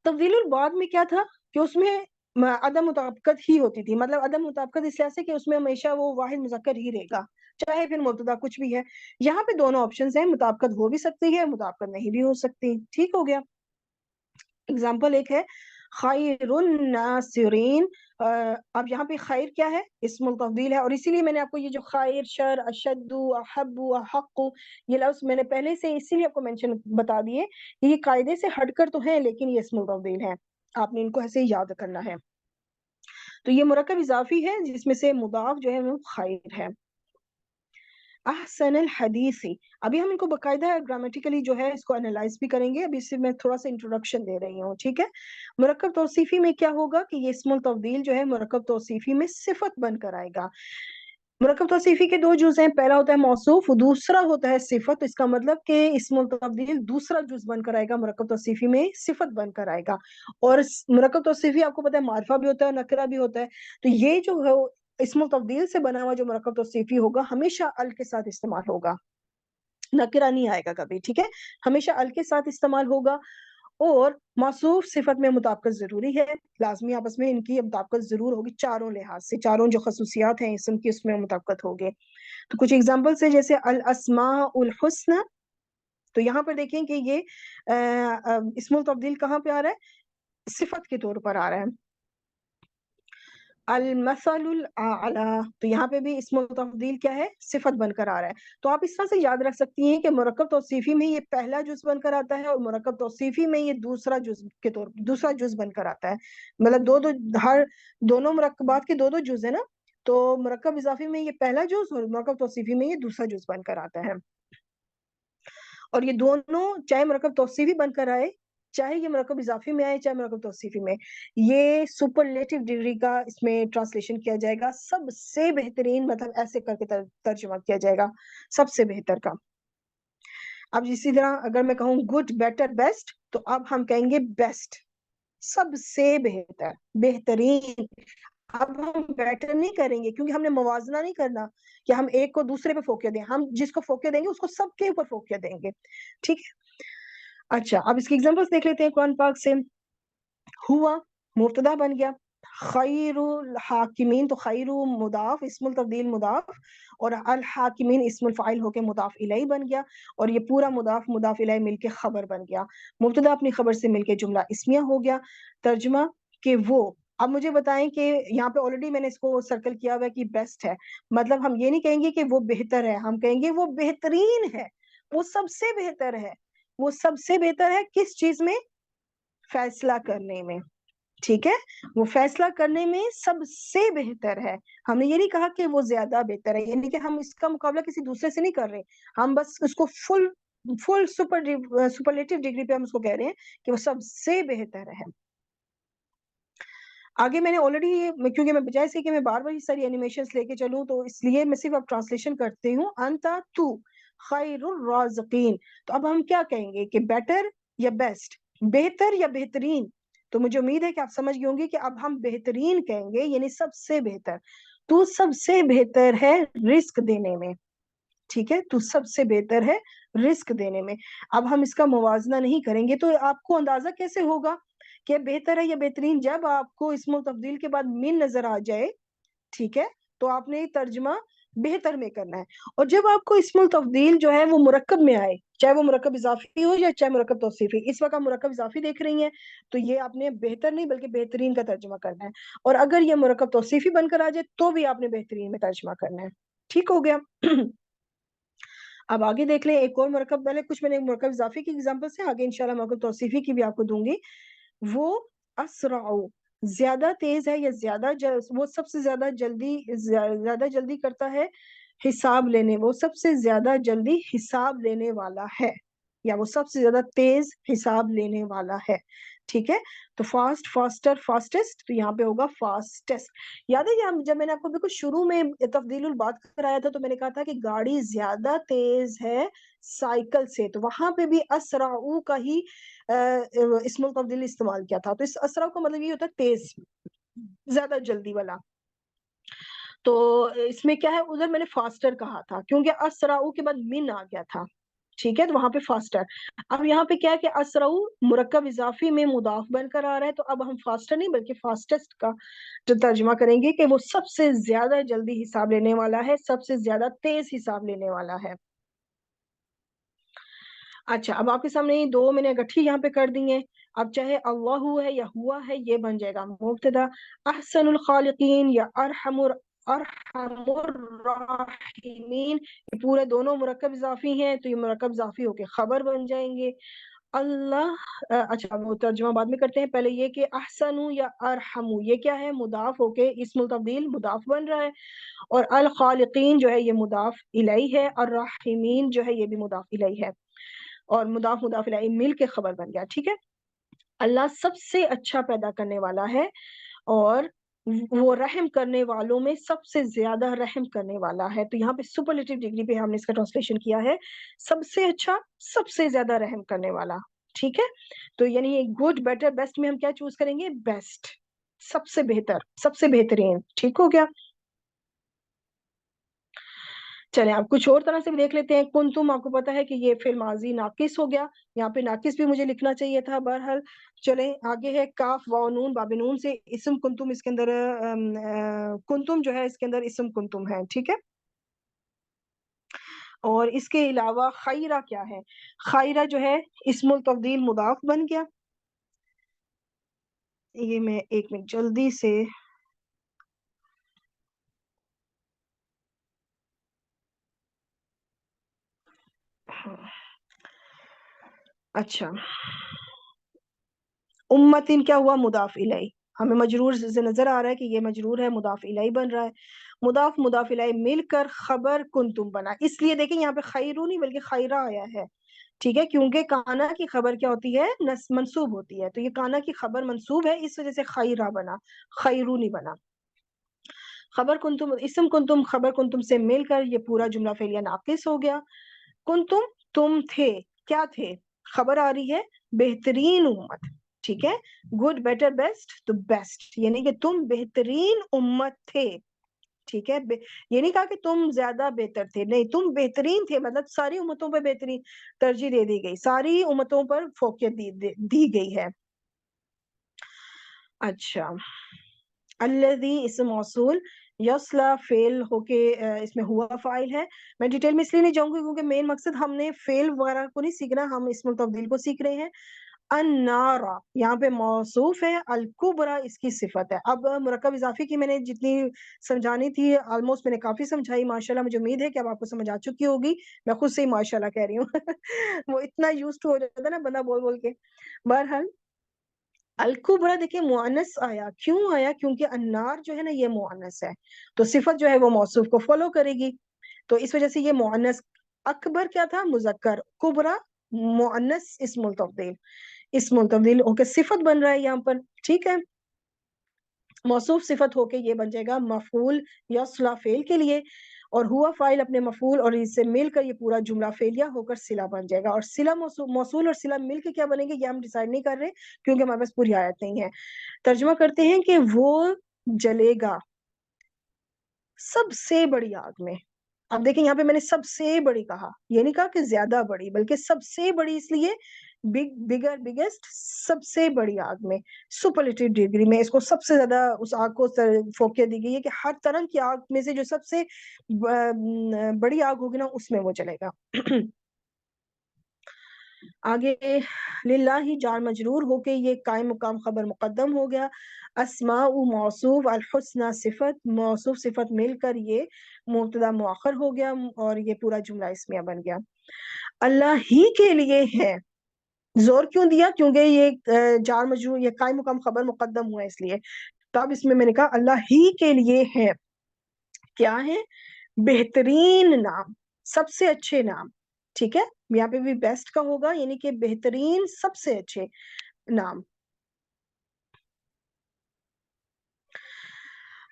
[SPEAKER 1] تفضیل البعد میں کیا تھا کہ اس میں عدم مطابقت ہی ہوتی تھی، مطلب عدم مطابقت اس لحاظ سے کہ اس میں ہمیشہ وہ واحد مذکر ہی رہے گا، چاہے پھر مبتدا کچھ بھی ہے۔ یہاں پہ دونوں آپشنز ہیں، مطابقت ہو بھی سکتی ہے، مطابقت نہیں بھی ہو سکتی، ٹھیک ہو گیا۔ اگزامپل ایک ہے خیر الناصرین، اب یہاں پہ خیر کیا ہے؟ اسم التفضیل ہے، اور اسی لیے میں نے آپ کو یہ جو خیر، شر، اشد، احب، احق یہ لفظ میں نے پہلے سے اسی لیے آپ کو مینشن بتا دیے، یہ قاعدے سے ہٹ کر تو ہیں لیکن یہ اسم التفضیل ہے، آپ نے ان کو ایسے یاد کرنا ہے۔ تو یہ مرکب اضافی ہے جس میں سے مضاف جو ہے وہ خیر ہے۔ احسن الحدیثی، ابھی ہم ان کو باقاعدہ گرامیٹیکلی جو ہے اس کو انالائز بھی کریں گے، ابھی اس سے میں تھوڑا سا انٹروڈکشن دے رہی ہوں، ٹھیک ہے۔ مرکب توصیفی میں کیا ہوگا کہ یہ اسم التفضیل جو ہے مرکب توصیفی میں صفت بن کر آئے گا۔ مرکب توصیفی کے دو جز ہیں، پہلا ہوتا ہے موصوف، دوسرا ہوتا ہے صفت، اس کا مطلب کہ اسم التفضیل دوسرا جز بن کر آئے گا، مرکب توصیفی میں صفت بن کر آئے گا۔ اور مرکب توصیفی آپ کو پتا ہے معرفہ بھی ہوتا ہے، نکرہ بھی ہوتا ہے، تو یہ جو ہے اسم التفضیل سے بنا ہوا جو مرکب توصیفی ہوگا ہمیشہ ال کے ساتھ استعمال ہوگا، نکرہ نہیں آئے گا کبھی، ٹھیک ہے، ہمیشہ ال کے ساتھ استعمال ہوگا۔ اور موصوف صفت میں مطابقت ضروری ہے، لازمی آپس میں ان کی مطابقت ضرور ہوگی، چاروں لحاظ سے، چاروں جو خصوصیات ہیں اسم کی اس میں مطابقت ہوگی۔ تو کچھ ایگزامپلس ہیں جیسے الاسماء الحسنى، تو یہاں پر دیکھیں کہ یہ اسم التفضیل کہاں پہ آ رہا ہے؟ صفت کے طور پر آ رہا ہے۔ المثل الاعلی، تو یہاں پہ بھی اسم التفضیل کیا ہے؟ صفت بن کر آ رہا ہے۔ تو آپ اس طرح سے یاد رکھ سکتی ہیں کہ مرکب توصیفی میں یہ پہلا جز بن کر آتا ہے، اور مرکب توصیفی میں یہ دوسرا جز بن کر آتا ہے، مطلب دونوں مرکبات کے دو جز ہیں نا، تو مرکب اضافی میں یہ پہلا جز اور مرکب توصیفی میں یہ دوسرا جز بن کر آتا ہے۔ اور یہ دونوں چاہے مرکب توصیفی بن کر آئے، چاہے یہ مرکب اضافی میں آئے، چاہے مرکب توصیفی میں، یہ سپرلیٹو ڈگری کا اس میں ٹرانسلیشن کیا جائے گا، سب سے بہترین، مطلب ایسے کر کے ترجمہ کیا جائے گا، سب سے بہتر کا۔ اب اسی طرح اگر میں کہوں گڈ، بیٹر، بیسٹ، تو اب ہم کہیں گے بیسٹ، سب سے بہتر، بہترین۔ اب ہم بیٹر نہیں کریں گے کیونکہ ہم نے موازنہ نہیں کرنا کہ ہم ایک کو دوسرے پہ فوقیت دیں، ہم جس کو فوقیت دیں گے اس کو سب کے اوپر فوقیت دیں گے، ٹھیک ہے۔ اچھا اب اس کی ایگزامپلس دیکھ لیتے ہیں قرآن پاک سے۔ ہوا مبتدا بن گیا، خیر الحاکمین، تو خیر مضاف، اسم التفضیل مضاف، اور الحاکمین اسم الفاعل ہو کے مضاف الیہ بن گیا، اور یہ پورا مضاف الیہ مل کے خبر بن گیا، مبتدا اپنی خبر سے مل کے جملہ اسمیہ ہو گیا۔ ترجمہ کہ وہ، اب مجھے بتائیں کہ یہاں پہ آلریڈی میں نے اس کو سرکل کیا ہوا ہے کہ بیسٹ ہے، مطلب ہم یہ نہیں کہیں گے کہ وہ بہتر ہے، ہم کہیں گے وہ بہترین ہے، وہ سب سے بہتر ہے، وہ سب سے بہتر ہے کس چیز میں؟ فیصلہ کرنے میں، ٹھیک ہے، وہ فیصلہ کرنے میں سب سے بہتر ہے۔ ہم نے یہ نہیں کہا کہ وہ زیادہ بہتر ہے، یعنی کہ ہم اس کا مقابلہ کسی دوسرے سے نہیں کر رہے، ہم بس اس کو فل سپرلیٹو ڈگری پہ ہم اس کو کہہ رہے ہیں کہ وہ سب سے بہتر ہے۔ آگے میں نے آلریڈی، کیونکہ میں بجائے سے کہ میں بار بار یہ ساری اینیمیشنز لے کے چلوں تو اس لیے میں صرف اب ٹرانسلیشن کرتی ہوں، انتا تو خیر الرازقین، تو اب ہم کیا کہیں گے کہ بیٹر یا بیسٹ، بہتر یا بہترین؟ تو مجھے امید ہے کہ آپ سمجھ گئے ہوں گے کہ اب ہم بہترین کہیں گے، یعنی سب سے بہتر، تو سب سے بہتر ہے رزق دینے میں، ٹھیک ہے، تو سب سے بہتر ہے رزق دینے میں۔ اب ہم اس کا موازنہ نہیں کریں گے تو آپ کو اندازہ کیسے ہوگا کہ بہتر ہے یا بہترین؟ جب آپ کو اسم التفضیل کے بعد من نظر آ جائے، ٹھیک ہے، تو آپ نے ترجمہ بہتر میں کرنا ہے، اور جب آپ کو اسم التفضیل جو ہے وہ مرکب میں آئے، چاہے وہ مرکب اضافی ہو یا چاہے مرکب توصیفی، اس وقت آپ مرکب اضافی دیکھ رہی ہیں تو یہ آپ نے بہتر نہیں بلکہ بہترین کا ترجمہ کرنا ہے، اور اگر یہ مرکب توصیفی بن کر آ جائے تو بھی آپ نے بہترین میں ترجمہ کرنا ہے، ٹھیک ہو گیا۔ اب آگے دیکھ لیں ایک اور مرکب، پہلے کچھ میں نے مرکب اضافی کی ایگزامپل سے، آگے انشاءاللہ مرکب توصیفی کی بھی آپ کو دوں گی۔ وہ اسرع، زیادہ تیز ہے یا وہ سب سے زیادہ جلدی کرتا ہے حساب لینے، وہ سب سے زیادہ جلدی حساب لینے والا ہے، یا وہ سب سے زیادہ تیز حساب لینے والا ہے، ٹھیک ہے. تو فاسٹ، فاسٹر، فاسٹسٹ، تو یہاں پہ ہوگا فاسٹسٹ. یاد ہے جب میں نے آپ کو بالکل شروع میں تفضیل البات کرایا تھا تو میں نے کہا تھا کہ گاڑی زیادہ تیز ہے سائیکل سے، تو وہاں پہ بھی اسرعو کا ہی اسم التفضیل استعمال کیا تھا. تو اس اسرعو کا مطلب یہ ہوتا ہے تیز، زیادہ جلدی والا. تو اس میں کیا ہے، ادھر میں نے فاسٹر کہا تھا کیونکہ اسرعو کے بعد من آ گیا تھا. ٹھیک ہے، تو وہاں پہ فاسٹر. اب یہاں پہ کیا ہے کہ اسرعو مرکب اضافی میں مضاف بن کر آ رہا ہے، تو اب ہم فاسٹر نہیں بلکہ فاسٹسٹ کا جو ترجمہ کریں گے کہ وہ سب سے زیادہ جلدی حساب لینے والا ہے، سب سے زیادہ تیز حساب لینے والا ہے. اچھا، اب آپ کے سامنے یہ دو میں نے گٹھی یہاں پہ کر دی ہیں. اب چاہے اللہ ہے یا ہوا ہے، یہ بن جائے گا مبتدا. احسن الخالقین یا ارحم الراحمین، یہ پورے دونوں مرکب اضافی ہیں، تو یہ مرکب اضافی ہو کے خبر بن جائیں گے. اللہ اچھا وہ ترجمہ بعد میں کرتے ہیں، پہلے یہ کہ احسن یا ارحم، یہ کیا ہے، مضاف ہو کے اسم التبدیل مضاف بن رہا ہے. اور الخالقین جو ہے یہ مضاف الیہ ہے، الراحمین جو ہے یہ بھی مضاف الیہ ہے، اور مضاف مضاف الیہ مل کے خبر بن گیا. ٹھیک ہے، اللہ سب سے اچھا پیدا کرنے والا ہے، اور وہ رحم کرنے والوں میں سب سے زیادہ رحم کرنے والا ہے. تو یہاں پہ سپرلیٹو ڈگری پہ ہم نے اس کا ٹرانسلیشن کیا ہے، سب سے اچھا، سب سے زیادہ رحم کرنے والا. ٹھیک ہے، تو یعنی گڈ، بیٹر، بیسٹ میں ہم کیا چوز کریں گے، بیسٹ، سب سے بہتر، سب سے بہترین. ٹھیک ہو گیا. چلیں اب کچھ اور طرح سے بھی دیکھ لیتے ہیں. کنتم، آپ کو پتا ہے کہ یہ فعل ماضی ناقص ہو گیا، یہاں پہ ناقص بھی مجھے لکھنا چاہیے تھا. بہرحال چلیں آگے ہے کاف واو نون باب نون سے اسم کنتم، اس کے اندر کنتم جو ہے اس کے اندر اسم کنتم ہے. ٹھیک ہے، اور اس کے علاوہ خیرہ کیا ہے، خیرہ جو ہے اسم التفضیل مضاف بن گیا. یہ میں ایک منٹ جلدی سے اچھا، امتن کیا ہوا، مضاف الیہ، ہمیں مجرور سے نظر آ رہا ہے کہ یہ مجرور ہے، مضاف الیہ بن رہا ہے. مضاف مضاف الیہ مل کر خبر کنتم بنا. اس لیے دیکھیں یہاں پہ خیرو نہیں بلکہ خیرہ آیا ہے. ٹھیک ہے، کیونکہ کانا کی خبر کیا ہوتی ہے، منصوب ہوتی ہے، تو یہ کانا کی خبر منصوب ہے، اس وجہ سے خیرہ بنا، خیرو نہیں بنا. خبر کنتم، اسم کنتم خبر کنتم سے مل کر یہ پورا جملہ فعلیہ ناقص ہو گیا. کنتم، تم تھے، کیا تھے، خبر آ رہی ہے بہترین امت. ٹھیک ہے، گڈ، بیٹر، بیسٹ، تو بیسٹ، یعنی کہ تم بہترین امت تھے. ٹھیک ہے، یہ نہیں کہا کہ تم زیادہ بہتر تھے، نہیں، تم بہترین تھے، مطلب ساری امتوں پہ بہترین ترجیح دے دی گئی، ساری امتوں پر فوقیت دی گئی ہے. اچھا، الذی اسم موصول، یصلا فعل ہو کے اس میں ہوا فاعل ہے. میں ڈیٹیل میں اس لیے نہیں جاؤں گی کیونکہ مین مقصد ہم نے فعل وغیرہ کو نہیں سیکھنا، ہم اسم التفضیل کو سیکھ رہے ہیں. النارا یہاں پہ موصوف ہے، الکبرا اس کی صفت ہے. اب مرکب اضافی کی میں نے جتنی سمجھانی تھی آلموسٹ میں نے کافی سمجھائی، ماشاءاللہ مجھے امید ہے کہ اب آپ کو سمجھ آ چکی ہوگی. میں خود سے ہی ماشاءاللہ کہہ رہی ہوں وہ اتنا یوزڈ ہو جاتا ہے نا بندہ بول بول کے. بہرحال الکبرا دیکھیں مؤنث آیا، کیوں آیا، کیونکہ النار جو ہے نا یہ مؤنث ہے، تو صفت جو ہے وہ موصوف کو فالو کرے گی، تو اس وجہ سے یہ مؤنث. اکبر کیا تھا، مذکر، کبرا مؤنث اسم التفضیل، اسم التفضیل ہو کے صفت بن رہا ہے یہاں پر. ٹھیک ہے، موصوف صفت ہو کے یہ بن جائے گا مفعول یا صلہ فعل کے لیے، اور ہوا فاعل اپنے مفعول اور اس سے مل کر یہ پورا جملہ فعلیہ ہو کر صلہ بن جائے گا. اور صلہ موصول اور صلہ مل کے کیا بنے گے یہ ہم ڈیسائیڈ نہیں کر رہے کیونکہ ہمارے پاس پوری آیت نہیں ہے. ترجمہ کرتے ہیں کہ وہ جلے گا سب سے بڑی آگ میں. اب دیکھیں یہاں پہ میں نے سب سے بڑی کہا، یہ نہیں کہا کہ زیادہ بڑی، بلکہ سب سے بڑی اس لیے بگر، بگیسٹ، سب سے بڑی آگ میں، سپرلیٹو ڈگری میں اس کو سب سے زیادہ اس آگ کو فوقیت دی گئی ہے کہ ہر طرح کی آگ میں سے جو سب سے بڑی آگ ہوگی نا اس میں وہ چلے گا. آگے للہ جار مجرور ہو کے یہ قائم مقام خبر مقدم ہو گیا. اسماء موصوف، الحسنى صفت، موصوف صفت مل کر یہ مبتدا مؤخر ہو گیا اور یہ پورا جملہ اسمیہ بن گیا. اللہ ہی کے لیے ہے، زور کیوں دیا، کیونکہ یہ جار مجرور، یہ قائم مقام خبر مقدم ہوا اس لیے. تو اب اس میں نے کہا اللہ ہی کے لیے ہے، کیا ہے، بہترین نام، سب سے اچھے نام. ٹھیک ہے، یہاں پہ بھی بیسٹ کا ہوگا، یعنی کہ بہترین سب سے اچھے نام.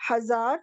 [SPEAKER 1] 1000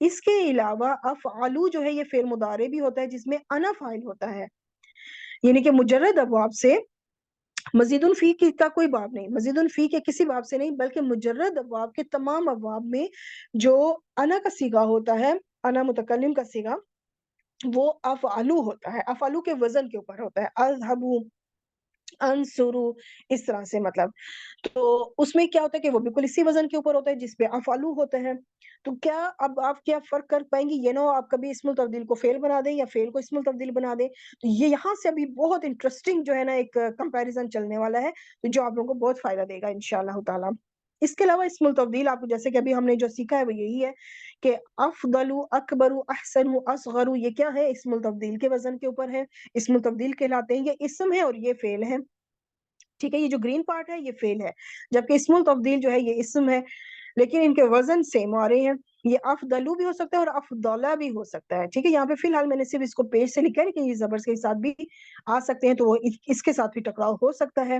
[SPEAKER 1] اس کے علاوہ افعلو جو ہے یہ فعل مضارع بھی ہوتا ہے جس میں انا فاعل ہوتا ہے، یعنی کہ مجرد ابواب سے مزید الفی کا کوئی باب نہیں، مزید الفی کے کسی باب سے نہیں، بلکہ مجرد ابواب کے تمام ابواب میں جو انا کا صیغہ ہوتا ہے، انا متکلم کا صیغہ، وہ افعلو ہوتا ہے، افعلو کے وزن کے اوپر ہوتا ہے، اذهبوا انصرو، اس طرح سے مطلب، تو اس میں کیا ہوتا ہے کہ وہ بالکل اسی وزن کے اوپر ہوتا ہے جس پہ افعلو ہوتا ہے۔ تو کیا اب آپ کیا فرق کر پائیں گے؟ یہ نہ ہو آپ کبھی اسم التبدیل کو فعل بنا دیں یا فعل کو اسم التبدیل بنا دیں۔ تو یہ یہاں سے ابھی بہت انٹرسٹنگ جو ہے نا ایک کمپیریزن چلنے والا ہے جو آپ لوگوں کو بہت فائدہ دے گا انشاءاللہ تعالی۔ اس کے علاوہ اسم التبدیل آپ کو جیسے کہ ابھی ہم نے جو سیکھا ہے وہ یہی ہے کہ افضل، اکبر، احسن، اصغر، یہ کیا ہے؟ اسم التبدیل کے وزن کے اوپر ہے، اسم التبدیل کہلاتے ہیں، یہ اسم ہے اور یہ فعل ہے، ٹھیک ہے؟ یہ جو گرین پارٹ ہے یہ فعل ہے، جبکہ اسم التبدیل جو ہے یہ اسم ہے، لیکن ان کے وزن سیم آ رہے ہیں، یہ افضلو بھی ہو سکتا ہے اور افضلہ بھی ہو سکتا ہے، ٹھیک ہے؟ یہاں پہ فی الحال میں نے صرف اس کو پیش سے لکھا ہے، لیکن یہ زبر کے ساتھ بھی آ سکتے ہیں، تو وہ اس کے ساتھ بھی ٹکراؤ ہو سکتا ہے۔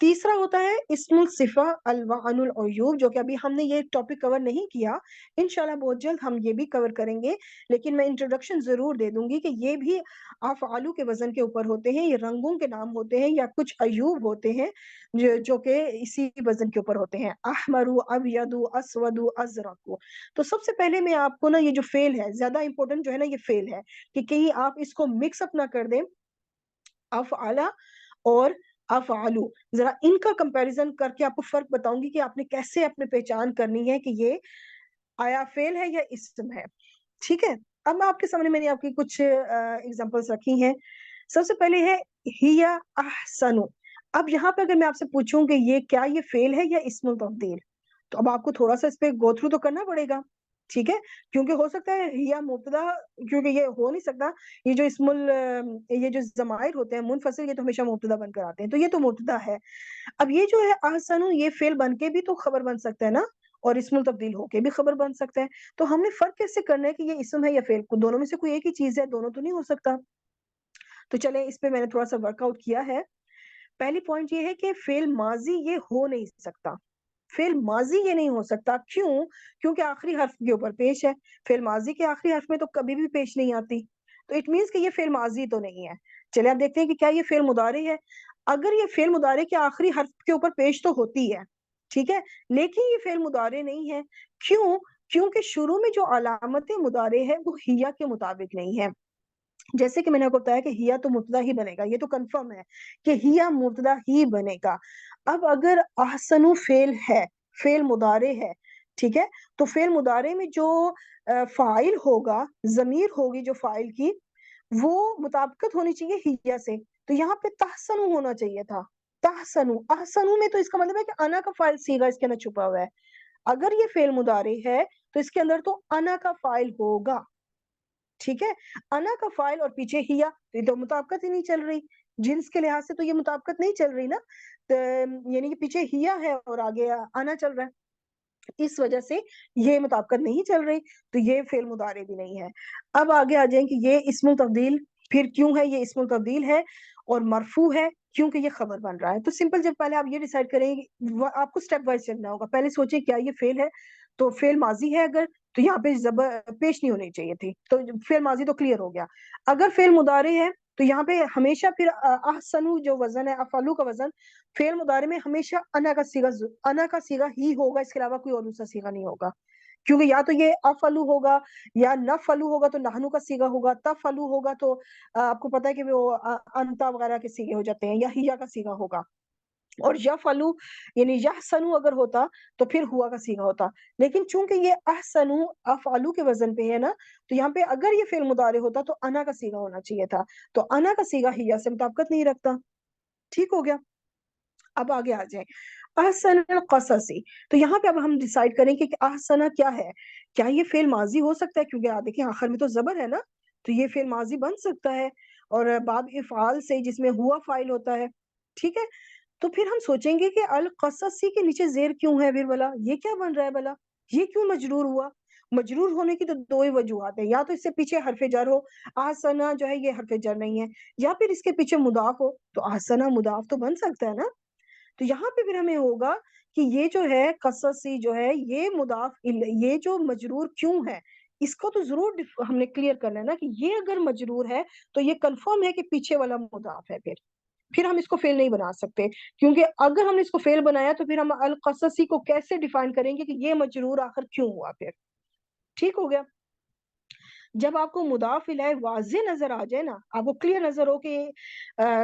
[SPEAKER 1] تیسرا ہوتا ہے اسم الصفہ الوعن العیوب، جو کہ ابھی ہم نے یہ ٹاپک کور نہیں کیا، انشاءاللہ بہت جلد ہم یہ بھی کور کریں گے، لیکن میں انٹروڈکشن ضرور دے دوں گی کہ یہ بھی افعالو کے وزن کے اوپر ہوتے ہیں، یہ رنگوں کے نام ہوتے ہیں یا کچھ عیوب ہوتے ہیں جو کہ اسی وزن کے اوپر ہوتے ہیں، احمر، ابیض، اسود، ازرق۔ تو سب سے پہلے میں آپ کو نا یہ جو فعل ہے زیادہ امپورٹنٹ جو ہے نا یہ فعل ہے، کہ کہیں آپ اس کو مکس اپ نہ کر دیں، افعلا اور افعلو، ذرا ان کا کمپیریزن کر کے آپ کو فرق بتاؤں گی کہ آپ نے کیسے اپنے پہچان کرنی ہے کہ یہ آیا فعل ہے یا اسم ہے، ٹھیک ہے؟ اب آپ کے سامنے میں نے آپ کی کچھ ایگزامپلس رکھی ہیں۔ سب سے پہلے ہے ہیا احسن، اب یہاں پہ اگر میں آپ سے پوچھوں کہ یہ کیا یہ فعل ہے یا اسم التفضیل، تو اب آپ کو تھوڑا سا اس پہ گو تھرو تو کرنا پڑے گا، ٹھیک ہے؟ کیونکہ ہو سکتا ہے ہیا مبتدا، کیونکہ یہ ہو نہیں سکتا، یہ جو یہ جو ضمائر ہوتے ہیں منفصل، یہ تو ہمیشہ مبتدا بن کر آتے ہیں، تو یہ تو مبتدا ہے۔ اب یہ جو ہے احسن، یہ فعل بن کے بھی تو خبر بن سکتا ہے نا، اور اسم التبدیل ہو کے بھی خبر بن سکتا ہے، تو ہم نے فرق کیسے کرنا ہے کہ یہ اسم ہے یا فعل؟ دونوں میں سے کوئی ایک ہی چیز ہے، دونوں تو نہیں ہو سکتا۔ تو چلیں اس پہ میں نے تھوڑا سا ورک آؤٹ کیا ہے۔ پہلی پوائنٹ یہ ہے کہ فعل ماضی یہ ہو نہیں سکتا، فعل ماضی یہ نہیں ہو سکتا، کیوں؟ کیونکہ آخری حرف کے اوپر پیش ہے، فعل ماضی کے آخری حرف میں تو کبھی بھی پیش نہیں آتی، تو اٹ مینس کہ یہ فعل ماضی تو نہیں ہے۔ چلیں اب دیکھتے ہیں کہ کیا یہ فعل مضارع ہے۔ اگر یہ فعل مضارع کے آخری حرف کے اوپر پیش تو ہوتی ہے، ٹھیک ہے، لیکن یہ فعل مضارع نہیں ہے، کیوں؟ کیونکہ شروع میں جو علامت مضارع ہے وہ ہیا کے مطابق نہیں ہے۔ جیسے کہ میں نے آپ کو بتایا کہ ہیا تو مبتدا ہی بنے گا، یہ تو کنفرم ہے کہ ہیا مبتدا ہی بنے گا۔ اب اگر احسن فعل ہے، فعل مضارع ہے، ٹھیک ہے، تو فعل مضارع میں جو فاعل ہوگا، ضمیر ہوگی جو فاعل کی، وہ مطابقت ہونی چاہیے ہیا سے، تو یہاں پہ تحسن ہونا چاہیے تھا، تحسن، احسن میں تو اس کا مطلب ہے کہ انا کا فاعل صیغہ اس کے اندر چھپا ہوا ہے، اگر یہ فعل مضارع ہے تو اس کے اندر تو انا کا فاعل ہوگا، ٹھیک ہے، انا کا فاعل اور پیچھے ہیا، تو یہ تو مطابقت ہی نہیں چل رہی، جنس کے لحاظ سے تو یہ مطابقت نہیں چل رہی نا، یعنی کہ پیچھے ہیا ہے اور آگے انا چل رہا ہے، اس وجہ سے یہ مطابقت نہیں چل رہی، تو یہ فعل مضارع بھی نہیں ہے۔ اب آگے آ جائیں کہ یہ اسم التبدیل پھر کیوں ہے؟ یہ اسم التبدیل ہے اور مرفوع ہے کیونکہ یہ خبر بن رہا ہے۔ تو سمپل، جب پہلے آپ یہ ڈیسائیڈ کریں گے، آپ کو سٹیپ وائز چلنا ہوگا، پہلے سوچیں کیا یہ فعل ہے، تو فعل ماضی ہے اگر، تو یہاں پہ زبر پیش نہیں ہونی چاہیے تھی، تو فعل ماضی تو کلیئر ہو گیا۔ اگر فعل مضارع ہے تو یہاں پہ ہمیشہ پھر احسنو جو وزن ہے، افعلو کا وزن، فعل مضارع میں ہمیشہ انا کا صیغہ ہی ہوگا، اس کے علاوہ کوئی اور دوسرا صیغہ نہیں ہوگا، کیونکہ یا تو یہ افعلو ہوگا یا نفعلو ہوگا تو نحنو کا صیغہ ہوگا، تفعلو ہوگا تو آپ کو پتا ہے کہ وہ انتا وغیرہ کے صیغے ہو جاتے ہیں، یا ہیا کا صیغہ ہوگا، اور یفعلو یعنی یحسنو اگر ہوتا تو پھر ہوا کا صیغہ ہوتا، لیکن چونکہ یہ احسنو افعلو کے وزن پہ ہے نا، تو یہاں پہ اگر یہ فعل مضارع ہوتا تو انا کا صیغہ ہونا چاہیے تھا، تو انا کا صیغہ ہیا سے مطابقت نہیں رکھتا، ٹھیک ہو گیا؟ اب آگے آ جائیں احسن القصصی، تو یہاں پہ اب ہم ڈیسائیڈ کریں کہ احسنہ کیا ہے، کیا یہ فعل ماضی ہو سکتا ہے؟ کیونکہ دیکھیں آخر میں تو زبر ہے نا، تو یہ فعل ماضی بن سکتا ہے، اور باب افعال سے جس میں ہوا فاعل ہوتا ہے، ٹھیک ہے، تو پھر ہم سوچیں گے کہ القصصی کے نیچے زیر کیوں ہے پھر بلا، یہ کیا بن رہا ہے بلا، یہ کیوں مجرور ہوا؟ مجرور ہونے کی تو دو ہی وجوہات ہیں، یا تو اس سے پیچھے حرف جر ہو، احسنہ جو ہے یہ حرف جر نہیں ہے، یا پھر اس کے پیچھے مضاف ہو، تو احسنہ مضاف تو بن سکتا ہے نا، تو یہاں پہ پھر ہمیں ہوگا کہ یہ جو ہے قصصی جو ہے یہ مضاف، یہ جو مجرور کیوں ہے اس کو تو ضرور ہم نے کلیئر کرنا ہے نا کہ یہ اگر مجرور ہے تو یہ کنفرم ہے کہ پیچھے والا مضاف ہے، پھر ہم اس کو فیل نہیں بنا سکتے، کیونکہ اگر ہم نے اس کو فیل بنایا تو پھر ہم القصصی کو کیسے ڈیفائن کریں گے کہ یہ مجرور آخر کیوں ہوا پھر. ٹھیک ہو گیا. جب آپ کو مضاف الیہ واضح نظر آ جائے نا، آپ کو کلیئر نظر ہو کہ